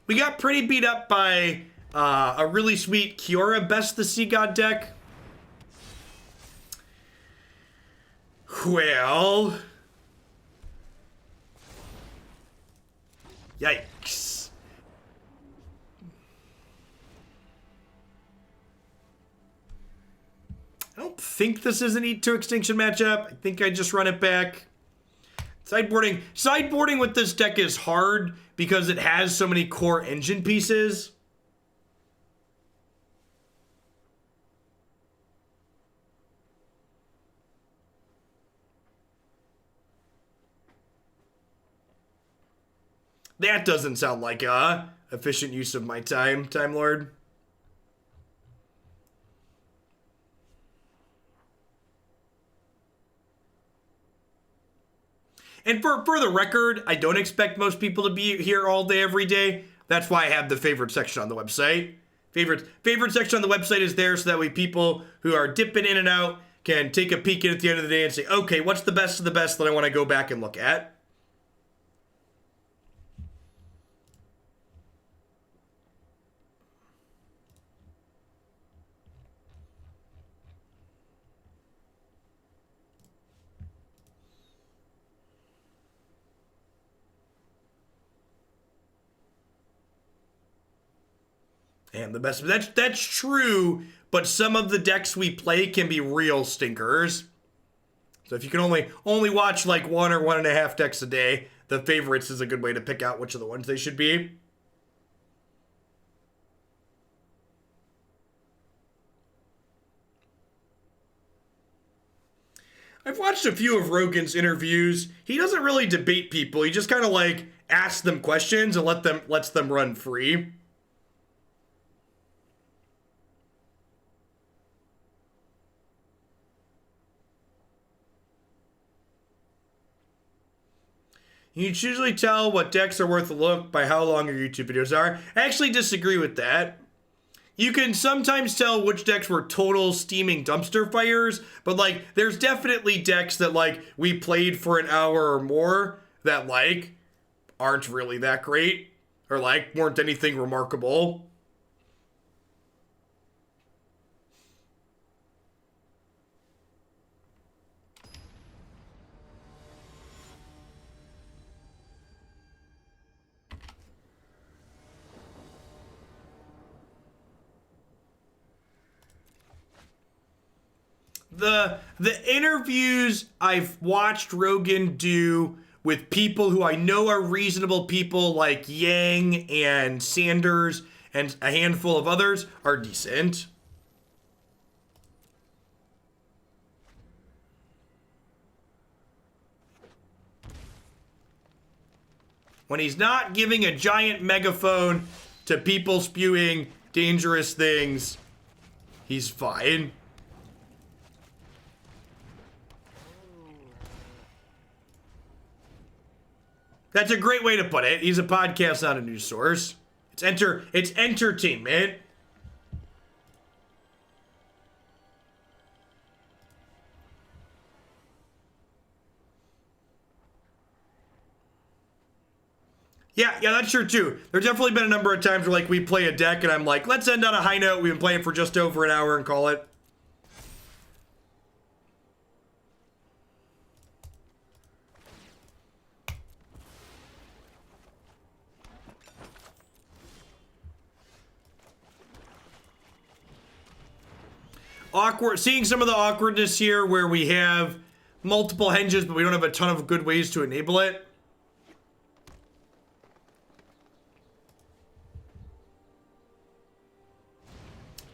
We got pretty beat up by a really sweet Kiora Best the Sea God deck. Well. Yikes. I don't think this is an Eat to Extinction matchup. I think I just run it back. Sideboarding with this deck is hard because it has so many core engine pieces. That doesn't sound like a efficient use of my time, Time Lord. And for the record, I don't expect most people to be here all day, every day. That's why I have the favorite section on the website. Favorite section on the website is there so that way people who are dipping in and out can take a peek in at the end of the day and say, okay, what's the best of the best that I want to go back and look at? And the best, that's true, but some of the decks we play can be real stinkers. So if you can only watch like 1 or 1.5 decks a day, the favorites is a good way to pick out which of the ones they should be. I've watched a few of Rogan's interviews. He doesn't really debate people. He just kind of like asks them questions and lets them run free. You can usually tell what decks are worth a look by how long your YouTube videos are. I actually disagree with that. You can sometimes tell which decks were total steaming dumpster fires, but like there's definitely decks that like we played for an hour or more that like aren't really that great or like weren't anything remarkable. The interviews I've watched Rogan do with people who I know are reasonable people like Yang and Sanders and a handful of others are decent. When he's not giving a giant megaphone to people spewing dangerous things, he's fine. That's a great way to put it. He's a podcast, not a news source. It's entertainment. Yeah, that's true too. There's definitely been a number of times where like we play a deck and I'm like, let's end on a high note. We've been playing for just over an hour and call it. Seeing some of the awkwardness here where we have multiple henges, but we don't have a ton of good ways to enable it.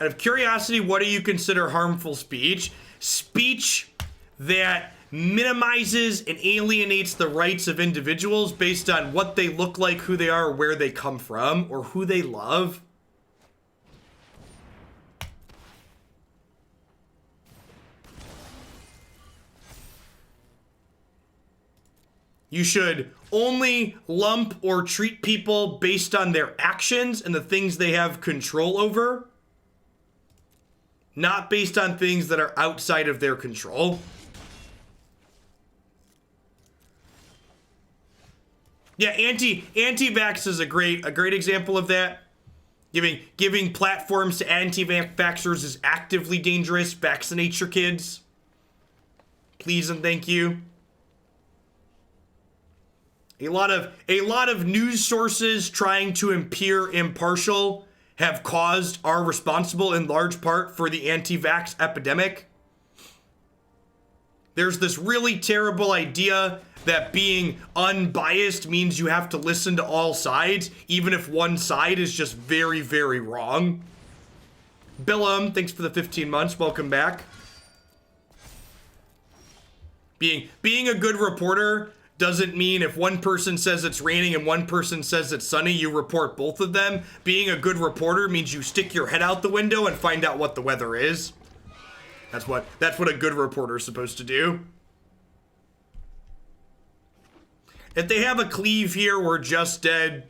Out of curiosity, what do you consider harmful speech? Speech that minimizes and alienates the rights of individuals based on what they look like, who they are, where they come from, or who they love. You should only lump or treat people based on their actions and the things they have control over, not based on things that are outside of their control. Yeah, anti-vax is a great example of that. Giving platforms to anti-vaxxers is actively dangerous. Vaccinate your kids. Please and thank you. A lot of news sources trying to appear impartial are responsible in large part for the anti-vax epidemic. There's this really terrible idea that being unbiased means you have to listen to all sides, even if one side is just very, very wrong. Billum, thanks for the 15 months. Welcome back. Being a good reporter doesn't mean if one person says it's raining and one person says it's sunny, you report both of them. Being a good reporter means you stick your head out the window and find out what the weather is. That's what a good reporter is supposed to do. If they have a cleave here, we're just dead.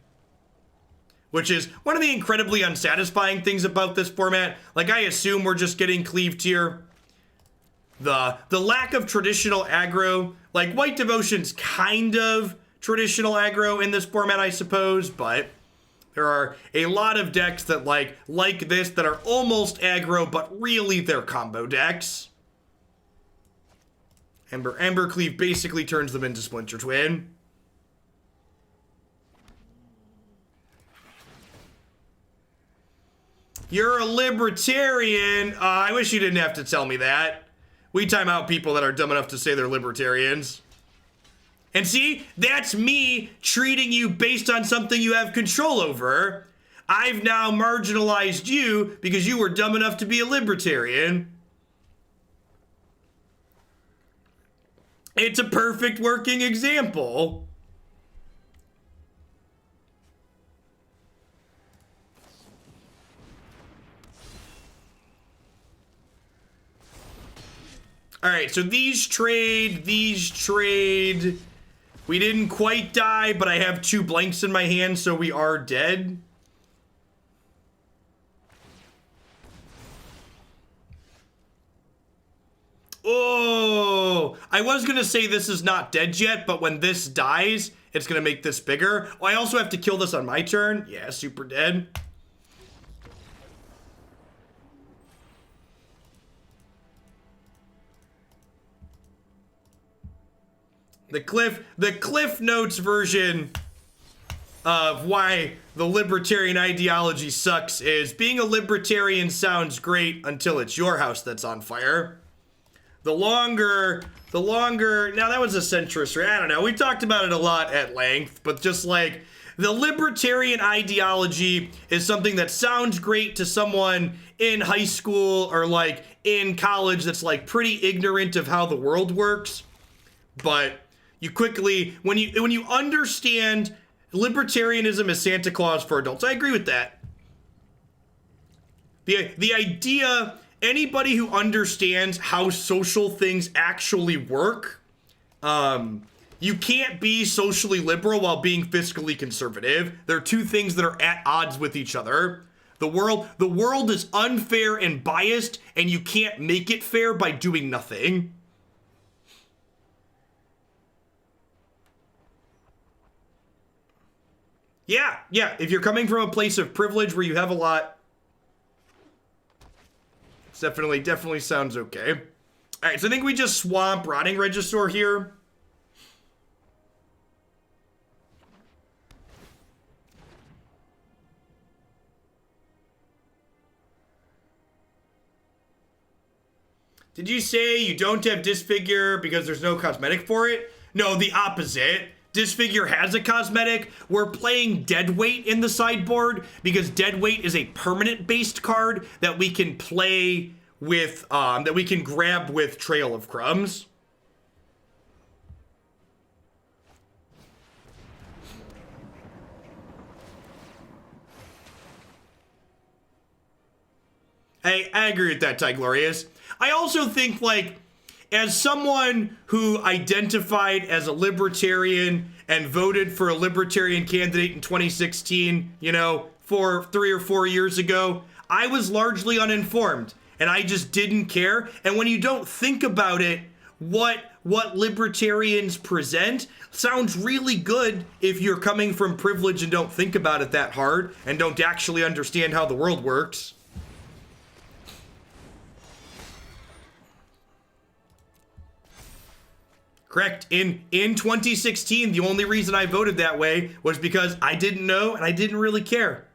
Which is one of the incredibly unsatisfying things about this format. Like, I assume we're just getting cleaved here. The lack of traditional aggro, like White Devotion's kind of traditional aggro in this format, I suppose, but there are a lot of decks that like this that are almost aggro, but really they're combo decks. Embercleave basically turns them into Splinter Twin. You're a libertarian. I wish you didn't have to tell me that. We time out people that are dumb enough to say they're libertarians. And see, that's me treating you based on something you have control over. I've now marginalized you because you were dumb enough to be a libertarian. It's a perfect working example. All right, so these trade. We didn't quite die, but I have 2 blanks in my hand, so we are dead. Oh, I was gonna say this is not dead yet, but when this dies, it's gonna make this bigger. Oh, I also have to kill this on my turn. Yeah, super dead. The Cliff Notes version of why the libertarian ideology sucks is being a libertarian sounds great until it's your house that's on fire. The longer, now that was a centrist, right? I don't know. We talked about it a lot at length, but just like the libertarian ideology is something that sounds great to someone in high school or like in college that's like pretty ignorant of how the world works, but you quickly, when you understand libertarianism is Santa Claus for adults. I agree with that. The idea, anybody who understands how social things actually work, you can't be socially liberal while being fiscally conservative. They're two things that are at odds with each other. The world is unfair and biased, and you can't make it fair by doing nothing. Yeah, if you're coming from a place of privilege where you have a lot, it's definitely sounds okay. All right, so I think we just swamp Rotting Regisaur here. Did you say you don't have Disfigure because there's no cosmetic for it? No, the opposite. Disfigure has a cosmetic. We're playing Deadweight in the sideboard because Deadweight is a permanent based card that we can play with, that we can grab with Trail of Crumbs. I agree with that, Ty Glorious. I also think, like, as someone who identified as a libertarian and voted for a libertarian candidate in 2016, you know, 3 or 4 years ago, I was largely uninformed and I just didn't care. And when you don't think about it, what libertarians present sounds really good if you're coming from privilege and don't think about it that hard and don't actually understand how the world works. Correct. In 2016, the only reason I voted that way was because I didn't know and I didn't really care.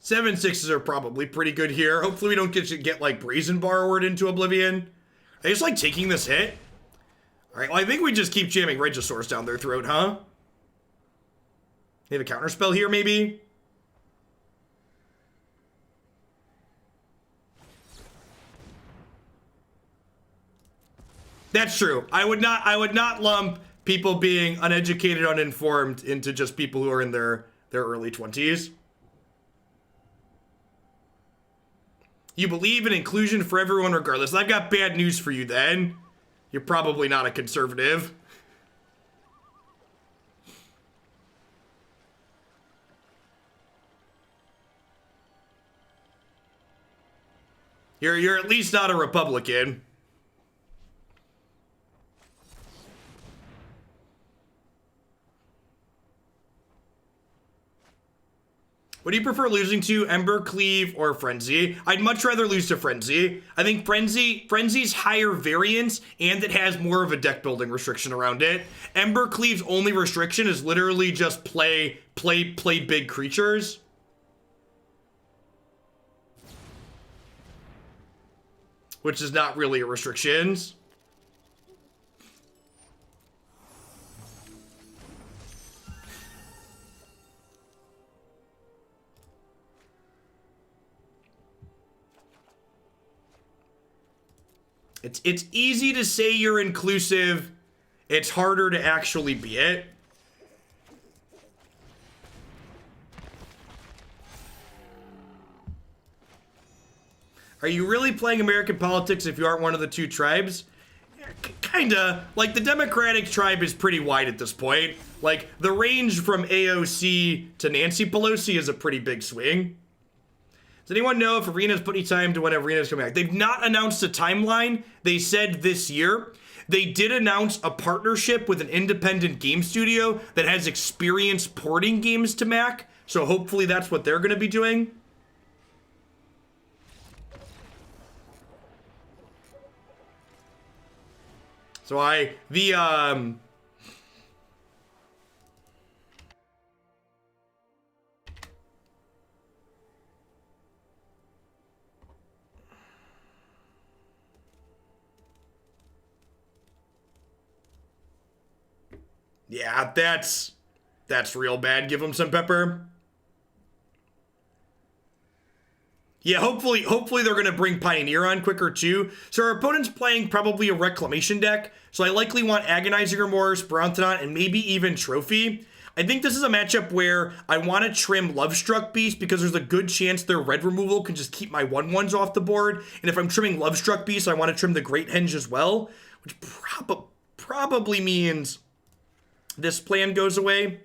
Seven sixes are probably pretty good here. Hopefully we don't get like Brazen Borrowered into oblivion. I just like taking this hit. All right, well, I think we just keep jamming Regisaurs down their throat, huh? They have a counterspell here, maybe? That's true. I would not lump people being uneducated, uninformed into just people who are in their early 20s. You believe in inclusion for everyone regardless. I've got bad news for you then. You're probably not a conservative. You're at least not a Republican. What do you prefer losing to, Ember, Cleave, or Frenzy? I'd much rather lose to Frenzy. I think Frenzy's higher variance, and it has more of a deck building restriction around it. Ember Cleave's only restriction is literally just play big creatures. Which is not really a restriction. It's easy to say you're inclusive. It's harder to actually be it. Are you really playing American politics if you aren't one of the two tribes? Yeah, kinda. Like, the Democratic tribe is pretty wide at this point. Like, the range from AOC to Nancy Pelosi is a pretty big swing. Does anyone know if Arena's put any time to when Arena's coming back? They've not announced a timeline. They said this year. They did announce a partnership with an independent game studio that has experience porting games to Mac. So hopefully that's what they're going to be doing. So Yeah, that's real bad. Give him some pepper. Yeah, hopefully they're going to bring Pioneer on quicker too. So our opponent's playing probably a Reclamation deck. So I likely want Agonizing Remorse, Brontodon, and maybe even Trophy. I think this is a matchup where I want to trim Lovestruck Beast because there's a good chance their red removal can just keep my 1/1s off the board. And if I'm trimming Lovestruck Beast, I want to trim the Great Henge as well, which probably means this plan goes away.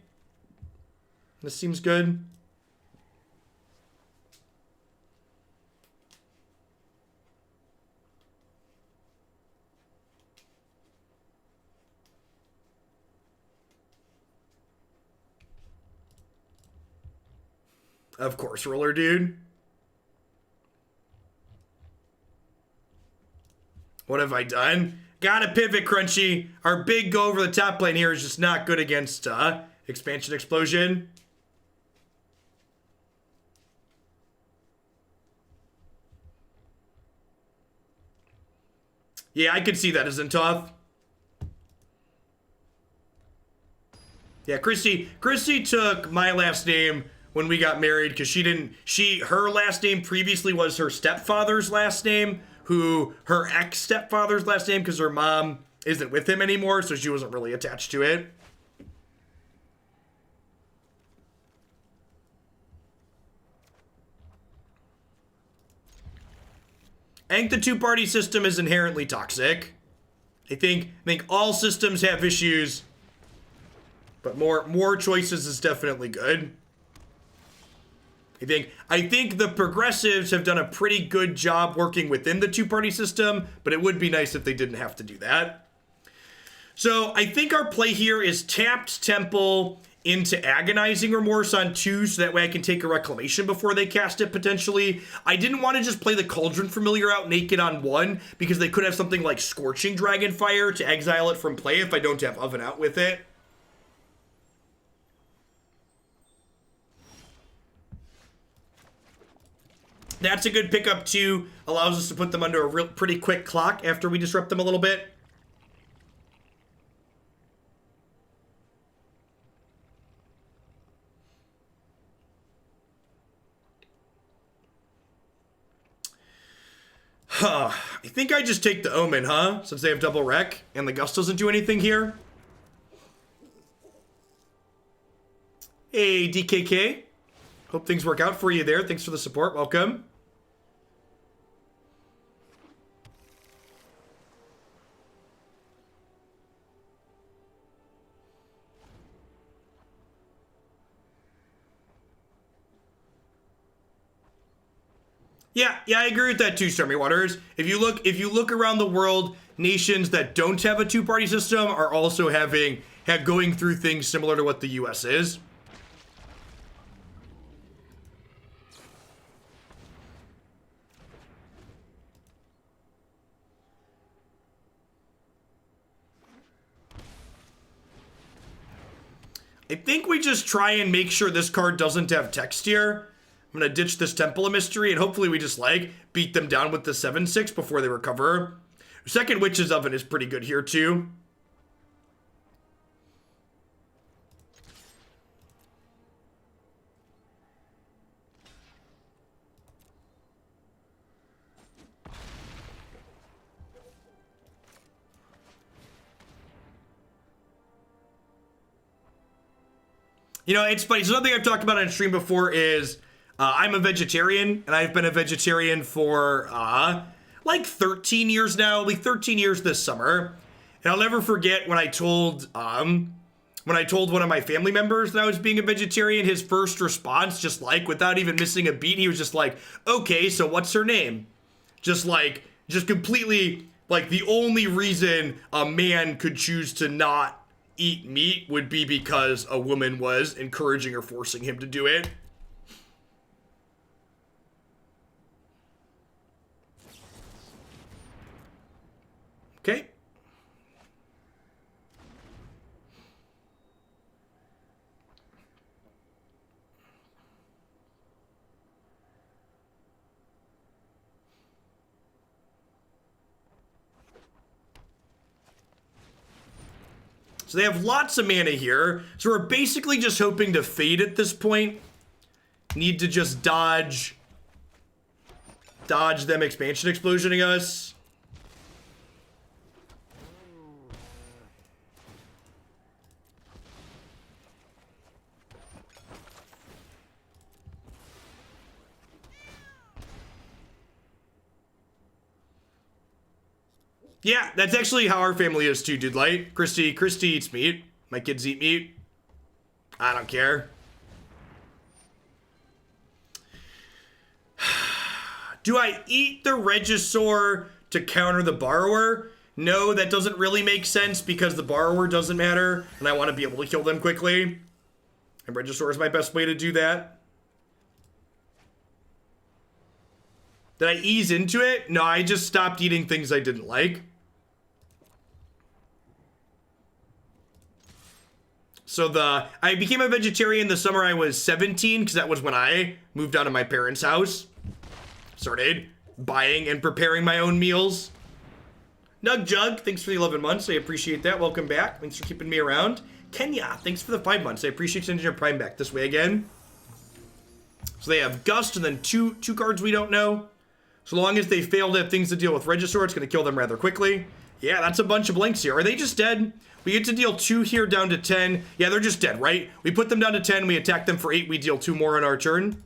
This seems good. Of course, roller dude. What have I done? Gotta pivot, Crunchy. Our big go over the top lane here is just not good against Expansion Explosion. Yeah, I could see that as Zentoth. Yeah, Christy took my last name when we got married because her last name previously was her stepfather's last name, who her ex-stepfather's last name because her mom isn't with him anymore, so she wasn't really attached to it. I think the two-party system is inherently toxic. I think all systems have issues, but more choices is definitely good. I think the progressives have done a pretty good job working within the two-party system, but it would be nice if they didn't have to do that. So I think our play here is tapped Temple into Agonizing Remorse on 2, so that way I can take a Reclamation before they cast it, potentially. I didn't want to just play the Cauldron Familiar out naked on 1, because they could have something like Scorching Dragonfire to exile it from play if I don't have Oven Out with it. That's a good pickup too. Allows us to put them under a pretty quick clock after we disrupt them a little bit. I think I just take the Omen, huh? Since they have double rec and the Gust doesn't do anything here. Hey, DKK. Hope things work out for you there. Thanks for the support. Welcome. Yeah, I agree with that too, Stormy Waters. If you look around the world, nations that don't have a two-party system are also going through things similar to what the US is. I think we just try and make sure this card doesn't have text here. I'm going to ditch this Temple of Mystery, and hopefully we just, beat them down with the 7/6 before they recover. Second Witch's Oven is pretty good here, too. You know, it's funny. Something I've talked about on stream before is I'm a vegetarian, and I've been a vegetarian for 13 years now. 13 years this summer. And I'll never forget when I told one of my family members that I was being a vegetarian, his first response, just without even missing a beat, he was just like, "Okay, so what's her name?" Just completely the only reason a man could choose to not eat meat would be because a woman was encouraging or forcing him to do it. Okay. So they have lots of mana here. So we're basically just hoping to fade at this point. Need to just dodge them expansion explosioning us. Yeah, that's actually how our family is too, dude. Light. Christy eats meat. My kids eat meat. I don't care. Do I eat the Regisaur to counter the Borrower? No, that doesn't really make sense because the Borrower doesn't matter, and I want to be able to kill them quickly. And Regisaur is my best way to do that. Did I ease into it? No, I just stopped eating things I didn't like. So I became a vegetarian the summer I was 17, because that was when I moved out of my parents' house. Started buying and preparing my own meals. Nug Jug, thanks for the 11 months. I appreciate that. Welcome back. Thanks for keeping me around. Kenya, thanks for the 5 months. I appreciate sending your Prime back this way again. So they have Gust and then two cards we don't know. So long as they fail to have things to deal with Regisaur, it's going to kill them rather quickly. Yeah, that's a bunch of blanks here. Are they just dead? We get to deal 2 here down to 10. Yeah, they're just dead, right? We put them down to 10. We attack them for 8. We deal 2 more on our turn.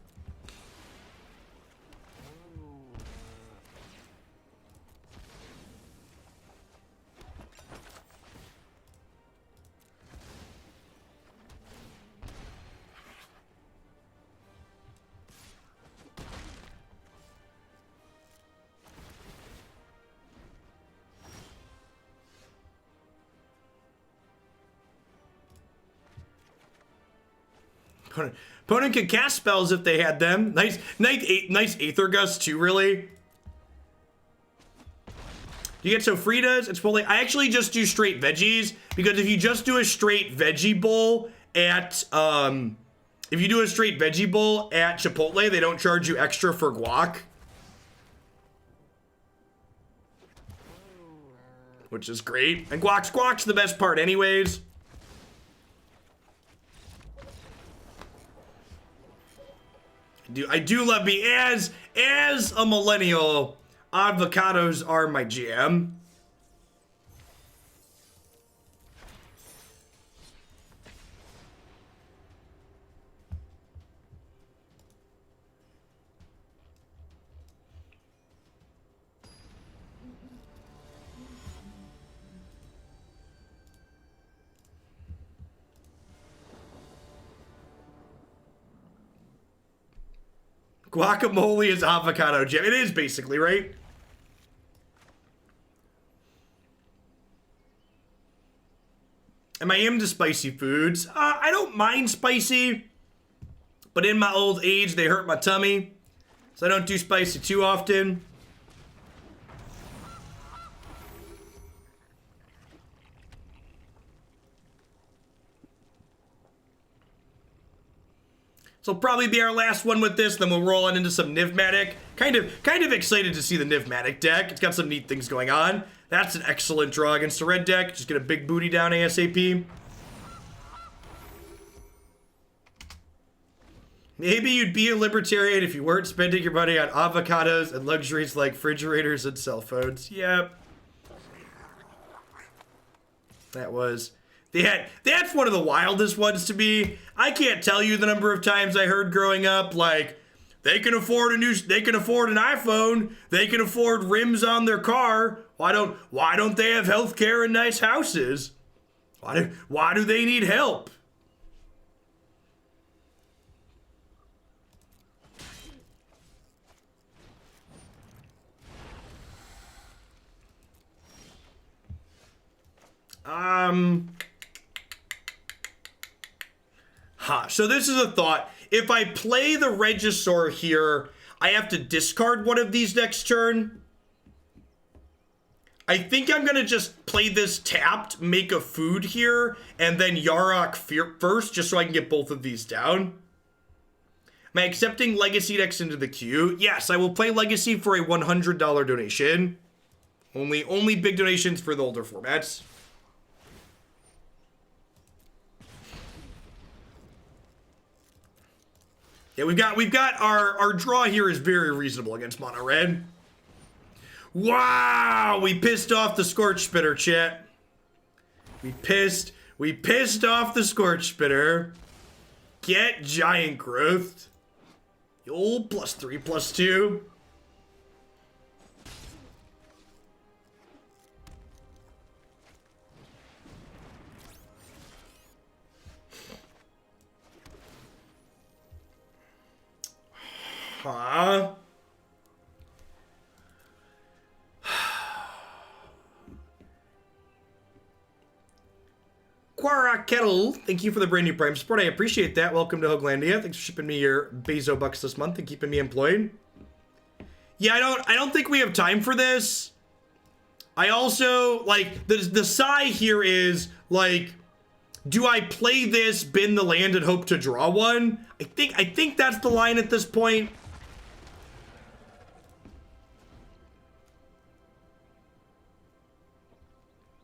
Opponent could cast spells if they had them. Nice Aether Gust too, really. You get Sofritas, it's probably, I actually just do straight veggies, because if you just do a straight veggie bowl at, Chipotle, they don't charge you extra for guac. Which is great. And guac's the best part anyways. I do love me as a millennial. Avocados are my jam. Guacamole is avocado jam. It is basically, right? Am I into spicy foods? I don't mind spicy, but in my old age, they hurt my tummy, so I don't do spicy too often. So probably be our last one with this, then we'll roll on into some Nivmatic. Kind of excited to see the Nivmatic deck. It's got some neat things going on. That's an excellent draw against the red deck. Just get a big booty down ASAP. Maybe you'd be a libertarian if you weren't spending your money on avocados and luxuries like refrigerators and cell phones. Yep. That's one of the wildest ones to me. I can't tell you the number of times I heard growing up, like, they can afford an iPhone, they can afford rims on their car. Why don't they have healthcare and nice houses? Why do they need help? So this is a thought. If I play the Regisaur here, I have to discard one of these next turn. I think I'm gonna just play this tapped, make a food here, and then Yarok first, just so I can get both of these down. Am I accepting Legacy decks into the queue? Yes, I will play Legacy for a $100 donation. Only big donations for the older formats. Yeah, we've got our draw here is very reasonable against mono red. Wow, we pissed off the Scorch Spitter, chat. We pissed off the Scorch Spitter. Get Giant Growth. The old +3/+2. Huh? Quara Kettle, thank you for the brand new Prime support. I appreciate that. Welcome to Hoaglandia. Thanks for shipping me your Bezo bucks this month and keeping me employed. Yeah, I don't think we have time for this. I also like the sigh here is like, do I play this, bin the land, and hope to draw one? I think that's the line at this point.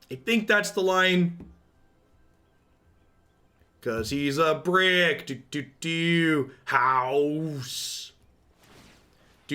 I think that's the line. Cause he's a brick. House. Pew.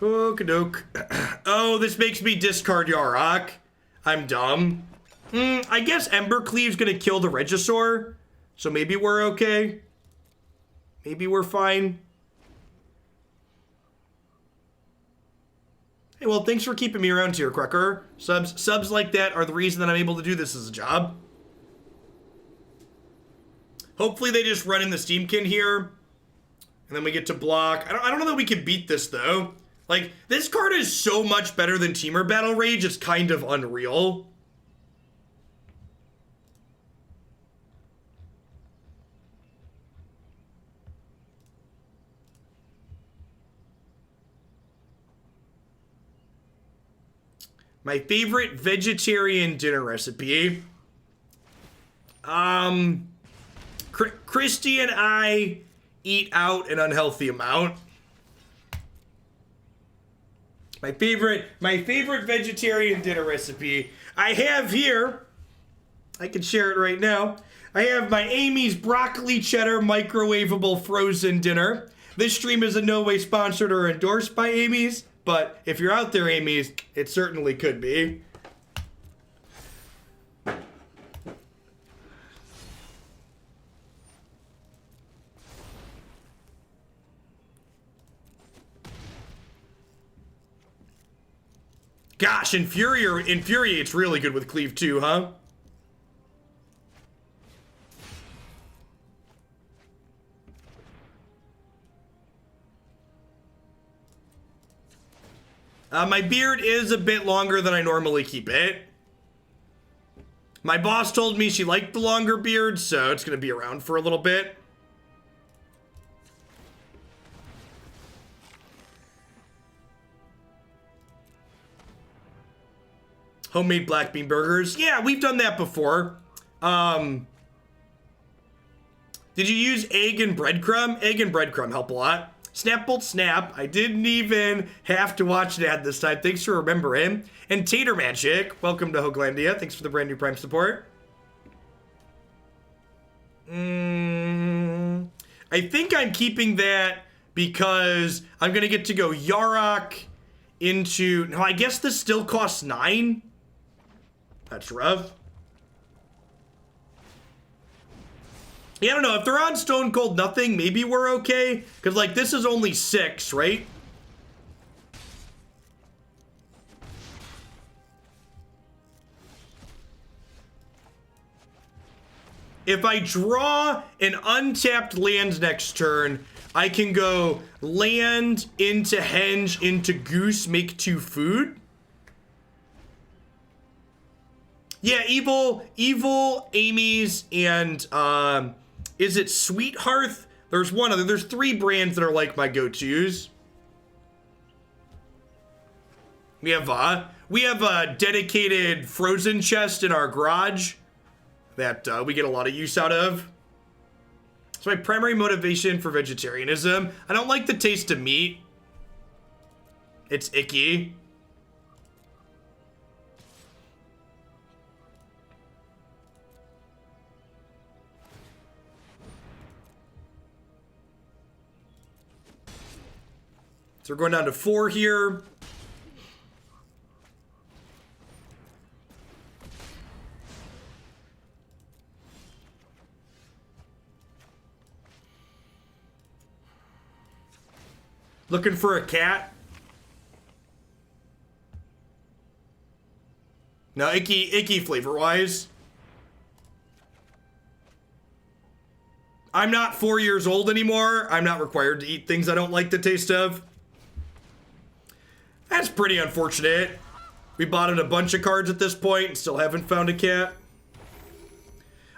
Okie-doke. Oh, this makes me discard Yarok. I'm dumb. I guess Embercleave's gonna kill the Regisaur, so maybe we're okay. Maybe we're fine. Hey, well, thanks for keeping me around here, Cracker. Subs like that are the reason that I'm able to do this as a job. Hopefully they just run in the Steamkin here, and then we get to block. I don't know that we can beat this, though. Like, this card is so much better than Temur Battle Rage, it's kind of unreal. My favorite vegetarian dinner recipe. Christy and I eat out an unhealthy amount. My favorite vegetarian dinner recipe I have here, I can share it right now. I have my Amy's broccoli cheddar microwavable frozen dinner. This stream is in no way sponsored or endorsed by Amy's, but if you're out there, Amy's, it certainly could be. Gosh, Infuriate's really good with Cleave too, huh? My beard is a bit longer than I normally keep it. My boss told me she liked the longer beard, so it's gonna be around for a little bit. Homemade black bean burgers. Yeah, we've done that before. Did you use egg and breadcrumb? Egg and breadcrumb help a lot. Snap Bolt Snap. I didn't even have to watch an ad this time. Thanks for remembering. And Tater Magic. Welcome to Hoaglandia. Thanks for the brand new Prime support. I think I'm keeping that because I'm going to get to go Yarok into... No, I guess this still costs 9. That's rough. Yeah, I don't know. If they're on Stone Cold Nothing, maybe we're okay. Because, like, this is only 6, right? If I draw an untapped land next turn, I can go land into Henge, into Goose, make 2 food. Yeah, evil, Amy's, and, is it Sweethearth? There's one other. There's 3 brands that are like my go-tos. We have a dedicated frozen chest in our garage that we get a lot of use out of. It's my primary motivation for vegetarianism. I don't like the taste of meat. It's icky. So we're going down to 4 here. Looking for a cat. No, icky flavor-wise. I'm not 4 years old anymore. I'm not required to eat things I don't like the taste of. That's pretty unfortunate. We bought in a bunch of cards at this point and still haven't found a cat.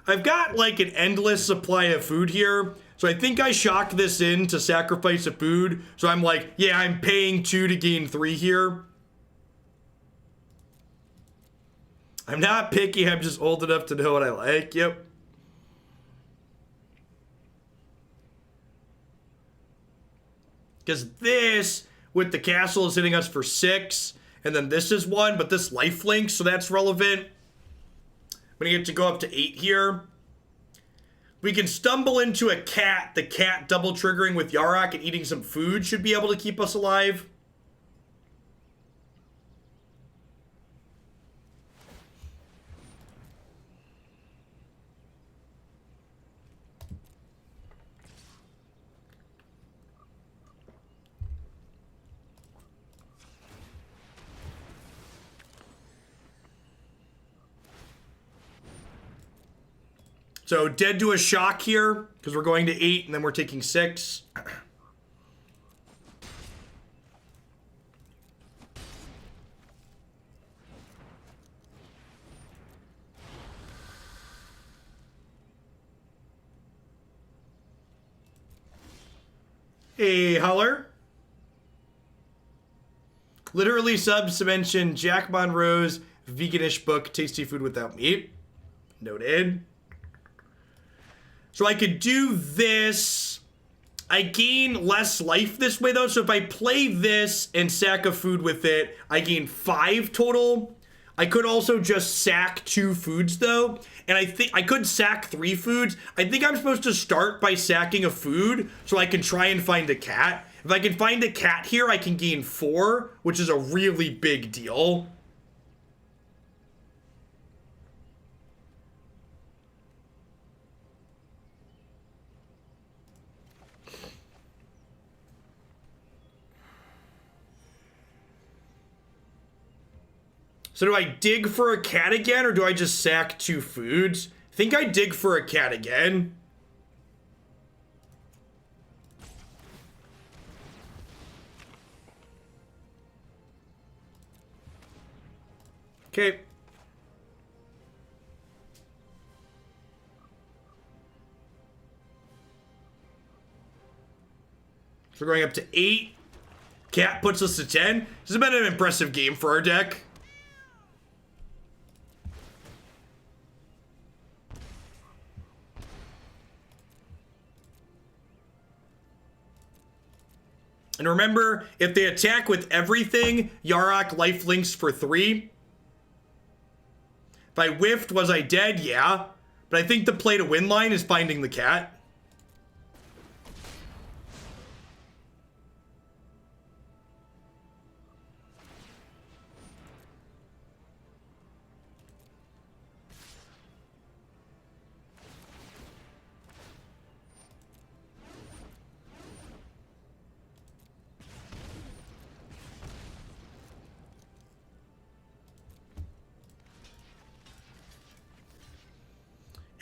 I've got like an endless supply of food here. So I think I shocked this in to sacrifice a food. So I'm like, yeah, I'm paying 2 to gain 3 here. I'm not picky, I'm just old enough to know what I like. Yep. Because this, with the castle, is hitting us for 6. And then this is 1, but this lifelink, so that's relevant. I'm going to get to go up to 8 here. We can stumble into a cat. The cat double triggering with Yarok and eating some food should be able to keep us alive. So dead to a shock here, because we're going to 8 and then we're taking 6. Hey, Holler. Literally subs to mention Jack Monroe's veganish book, Tasty Food Without Meat. Noted. So I could do this. I gain less life this way though. So if I play this and sack a food with it, I gain 5 total. I could also just sack 2 foods though. And I think I could sack 3 foods. I think I'm supposed to start by sacking a food so I can try and find a cat. If I can find a cat here, I can gain 4, which is a really big deal. So do I dig for a cat again, or do I just sack 2 foods? I think I dig for a cat again. Okay. So we're going up to 8. Cat puts us to 10. This has been an impressive game for our deck. And remember, if they attack with everything, Yarok life links for 3. If I whiffed, was I dead? Yeah. But I think the play to win line is finding the cat.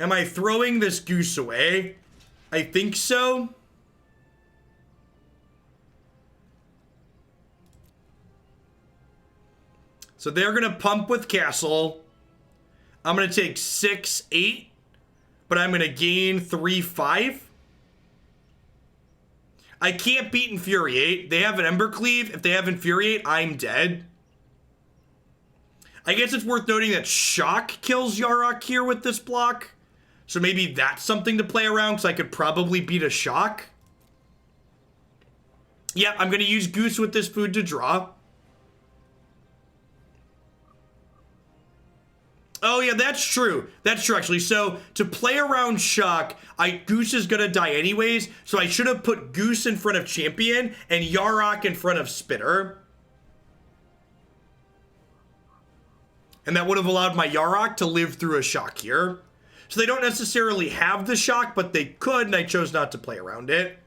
Am I throwing this goose away? I think so. So they're going to pump with castle. I'm going to take 6, 8. But I'm going to gain 3, 5. I can't beat Infuriate. They have an Embercleave. If they have Infuriate, I'm dead. I guess it's worth noting that Shock kills Yarok here with this block. So maybe that's something to play around, because I could probably beat a Shock. Yeah, I'm going to use Goose with this food to draw. Oh, yeah, that's true. That's true, actually. So, to play around Shock, Goose is going to die anyways, so I should have put Goose in front of Champion and Yarok in front of Spitter. And that would have allowed my Yarok to live through a Shock here. So they don't necessarily have the Shock, but they could, and I chose not to play around it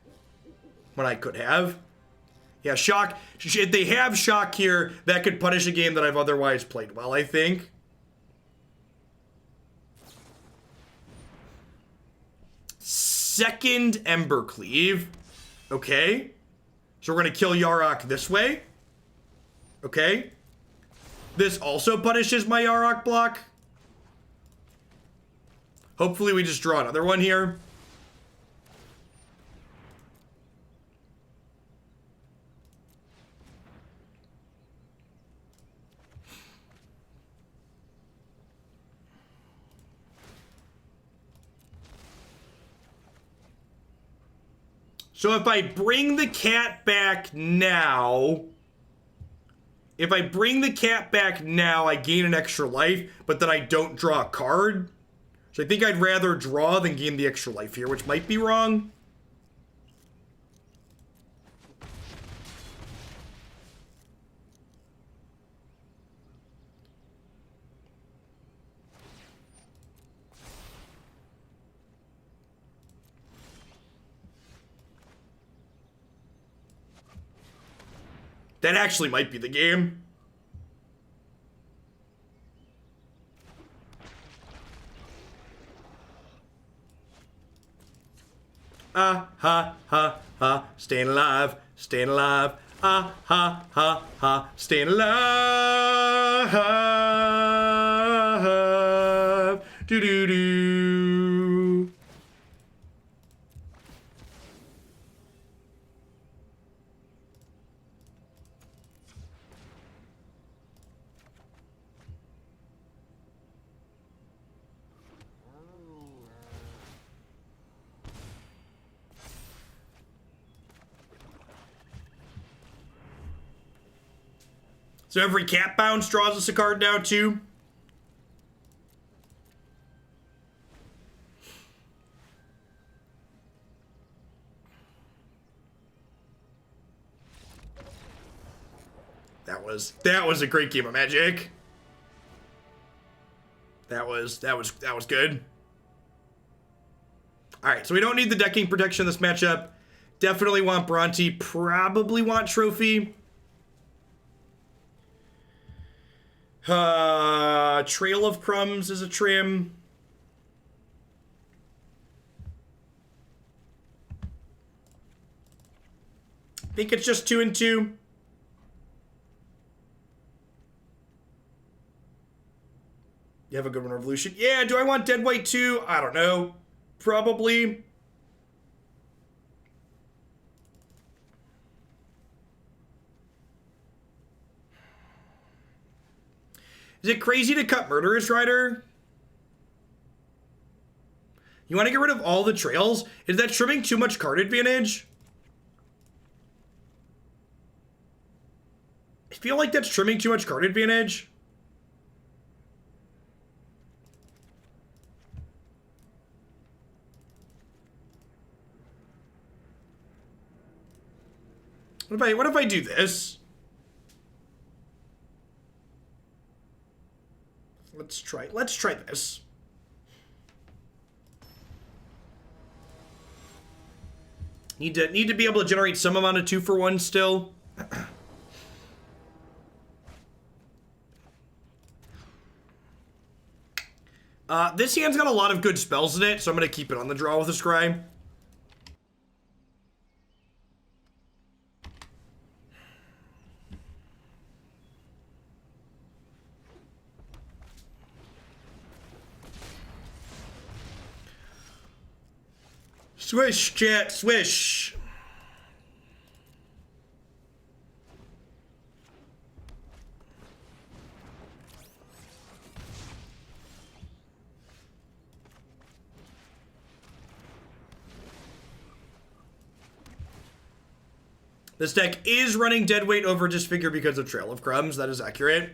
when I could have. Yeah, Shock. If they have Shock here, that could punish a game that I've otherwise played well, I think. Second Embercleave. Okay. So we're going to kill Yarok this way. Okay. This also punishes my Yarok block. Hopefully we just draw another one here. So if I bring the cat back now, I gain an extra life, but then I don't draw a card. So I think I'd rather draw than gain the extra life here, which might be wrong. That actually might be the game. Ah, ha, ha, ha, staying alive, staying alive. Ah, ha, ha, ha, staying alive. Do-do-do. So every cat bounce draws us a card now, too. That was a great game of Magic. That was good. All right, so we don't need the decking protection in this matchup. Definitely want Bronte. Probably want Trophy. Trail of Crumbs is a trim. I think it's just 2 and 2. You have a good one, Revolution. Yeah, do I want Dead White too? I don't know. Probably. Is it crazy to cut Murderous Rider? You want to get rid of all the trails? Is that trimming too much card advantage? I feel like that's trimming too much card advantage. What if I do this? Let's try this. Need to be able to generate some amount of 2-for-1 still. This hand's got a lot of good spells in it, so I'm gonna keep it on the draw with a Scry. Swish, chat, swish. This deck is running Deadweight over Disfigure because of Trail of Crumbs. That is accurate.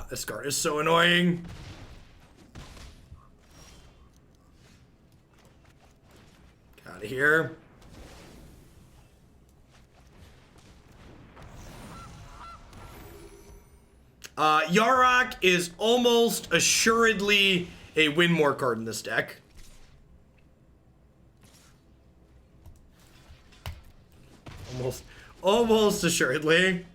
This card is so annoying. Get out of here. Yarok is almost assuredly a win more card in this deck. Almost assuredly.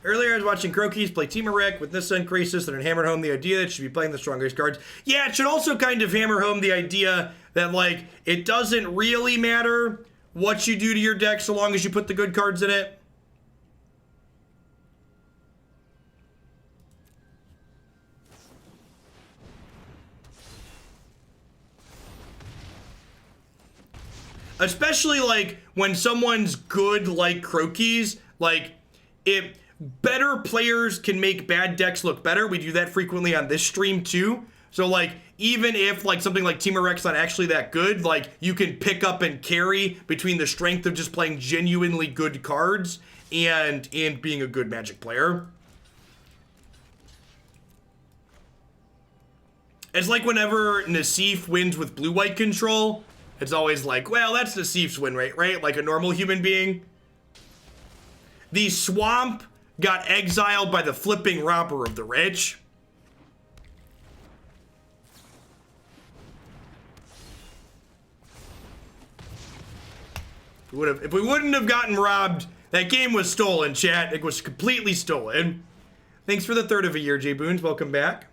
Earlier, I was watching Crokies play Teameric with Nissa and Crisis, and it hammered home the idea that it should be playing the strongest cards. Yeah, it should also kind of hammer home the idea that, like, it doesn't really matter what you do to your deck so long as you put the good cards in it. Especially, like, when someone's good like Crokies, like, if better players can make bad decks look better. We do that frequently on this stream too. So like, even if like something like Teamerec's not actually that good, like you can pick up and carry between the strength of just playing genuinely good cards and being a good Magic player. It's like whenever Nassif wins with blue-white control, it's always like, well, that's Nassif's win rate, right? Like a normal human being. The Swamp got exiled by the flipping robber of the rich. If we wouldn't have gotten robbed, that game was stolen, chat. It was completely stolen. Thanks for the third of a year, J Boons. Welcome back.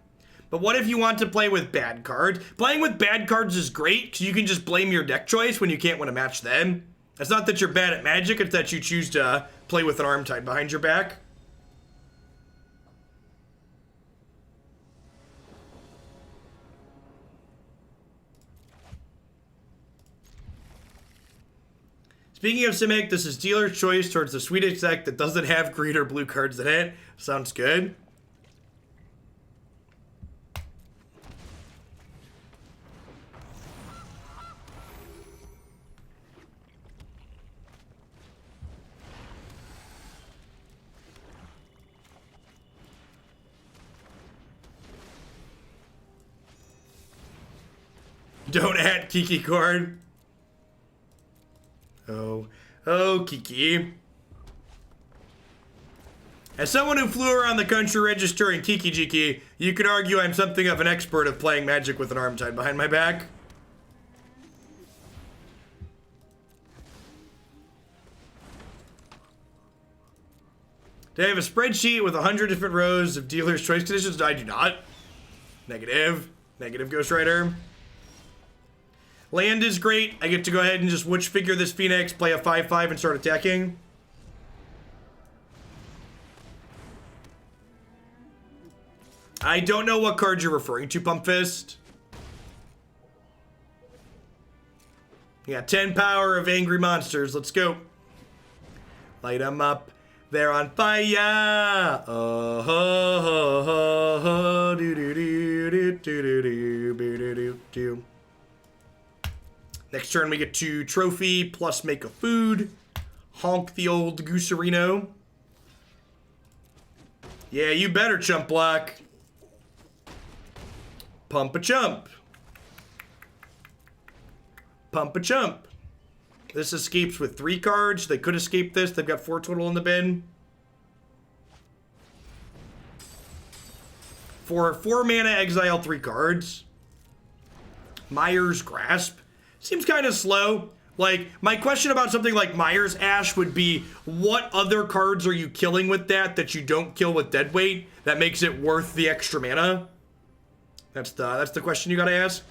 But what if you want to play with bad cards? Playing with bad cards is great, because you can just blame your deck choice when you can't win a match then. It's not that you're bad at Magic, it's that you choose to play with an arm tied behind your back. Speaking of Simic, this is dealer's choice towards the Swedish deck that doesn't have green or blue cards in it. Sounds good. Don't add Kiki card. Oh, Kiki. As someone who flew around the country registering Kiki Jiki, you could argue I'm something of an expert of playing Magic with an arm tied behind my back. Do I have a spreadsheet with 100 different rows of dealer's choice conditions? I do not. Negative. Negative, Ghost Rider. Land is great. I get to go ahead and just witch figure this Phoenix, play a 5/5 and start attacking. I don't know what card you're referring to, Pump Fist. Yeah, 10 power of angry monsters. Let's go. Light them up. They're on fire. Oh, ho, ho, ho, ho. Do, do, do, do, do, do, do, do, do, do. Next turn, we get to Trophy plus make a food. Honk the old Gooserino. Yeah, you better, Chump Block. Pump a chump. Pump a chump. This escapes with 3 cards. They could escape this. They've got 4 total in the bin. For 4 mana, exile 3 cards. Myers Grasp. Seems kind of slow. Like, my question about something like Myers Ash would be, what other cards are you killing with that you don't kill with Deadweight that makes it worth the extra mana? That's the question you gotta ask.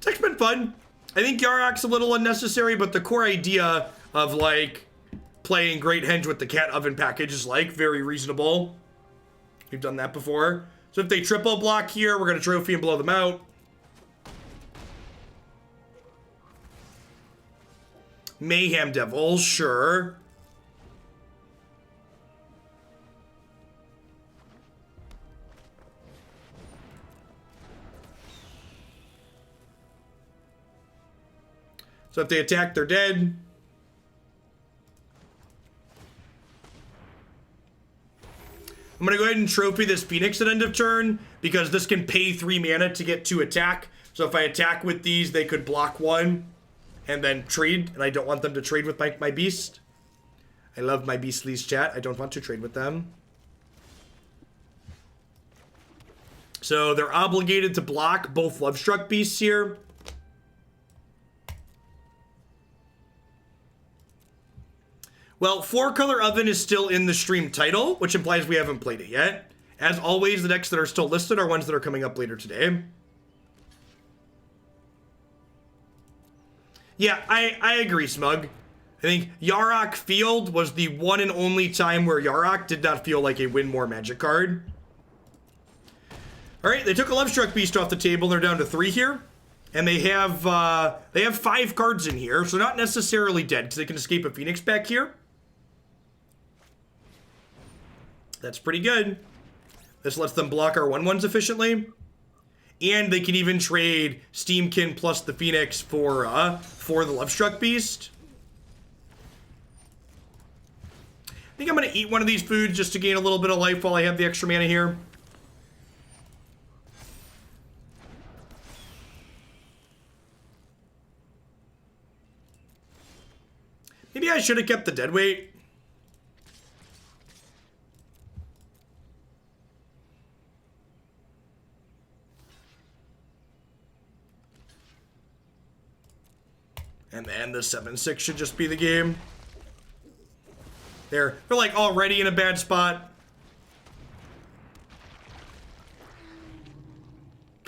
It's been fun. I think Yarok's a little unnecessary, but the core idea of, like, playing Great Henge with the Cat Oven package is, like, very reasonable. We've done that before. So if they triple block here, we're gonna Trophy and blow them out. Mayhem Devil, sure. So if they attack, they're dead. I'm going to go ahead and trophy this Phoenix at end of turn, because this can pay 3 mana to get 2 attack. So if I attack with these, they could block 1 and then trade, and I don't want them to trade with my beast. I love my beastlies, chat. I don't want to trade with them. So they're obligated to block both Lovestruck Beasts here. Well, 4-color Oven is still in the stream title, which implies we haven't played it yet. As always, the decks that are still listed are ones that are coming up later today. Yeah, I agree, Smug. I think Yarok Field was the one and only time where Yarok did not feel like a win more Magic card. All right, they took a Lovestruck Beast off the table. They're down to 3 here. And they have 5 cards in here, so not necessarily dead, because they can escape a Phoenix back here. That's pretty good. This lets them block our 1/1s efficiently. And they can even trade Steamkin plus the Phoenix for the Lovestruck Beast. I think I'm going to eat one of these foods just to gain a little bit of life while I have the extra mana here. Maybe I should have kept the deadweight. And then the 7/6 should just be the game. They're like already in a bad spot.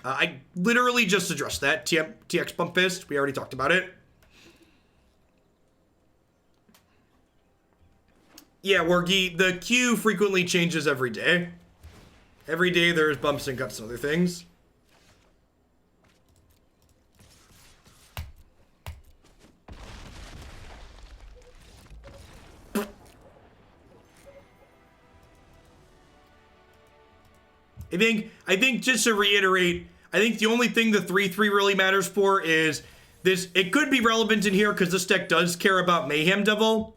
I literally just addressed that. TX Bump Fist. We already talked about it. Yeah, Wargi, the queue frequently changes every day. Every day there's bumps and cuts and other things. I think just to reiterate, I think the only thing the 3/3 really matters for is this. It could be relevant in here because this deck does care about Mayhem Devil.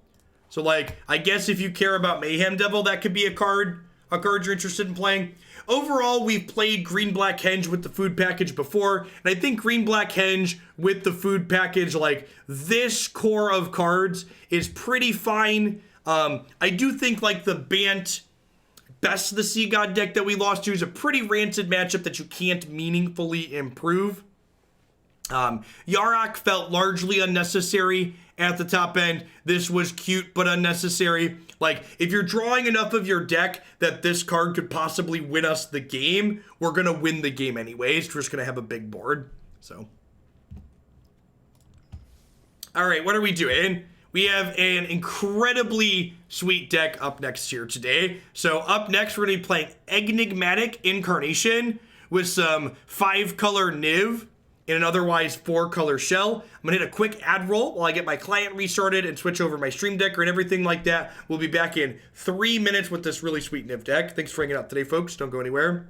So, like, I guess if you care about Mayhem Devil, that could be a card you're interested in playing. Overall, we've played Green-Black Henge with the food package before, and I think Green-Black Henge with the food package, like, this core of cards is pretty fine. I do think, like, the Bant Best of the Sea God deck that we lost to is a pretty rancid matchup that you can't meaningfully improve. Yarok felt largely unnecessary at the top end. This was cute but unnecessary. Like, if you're drawing enough of your deck that this card could possibly win us the game, we're going to win the game anyways. We're just going to have a big board. So, all right, what are we doing? We have an incredibly sweet deck up next here today. So up next, we're going to be playing Enigmatic Incarnation with some 5-color Niv in an otherwise 4-color shell. I'm going to hit a quick ad roll while I get my client restarted and switch over my stream deck and everything like that. We'll be back in 3 minutes with this really sweet Niv deck. Thanks for hanging out today, folks. Don't go anywhere.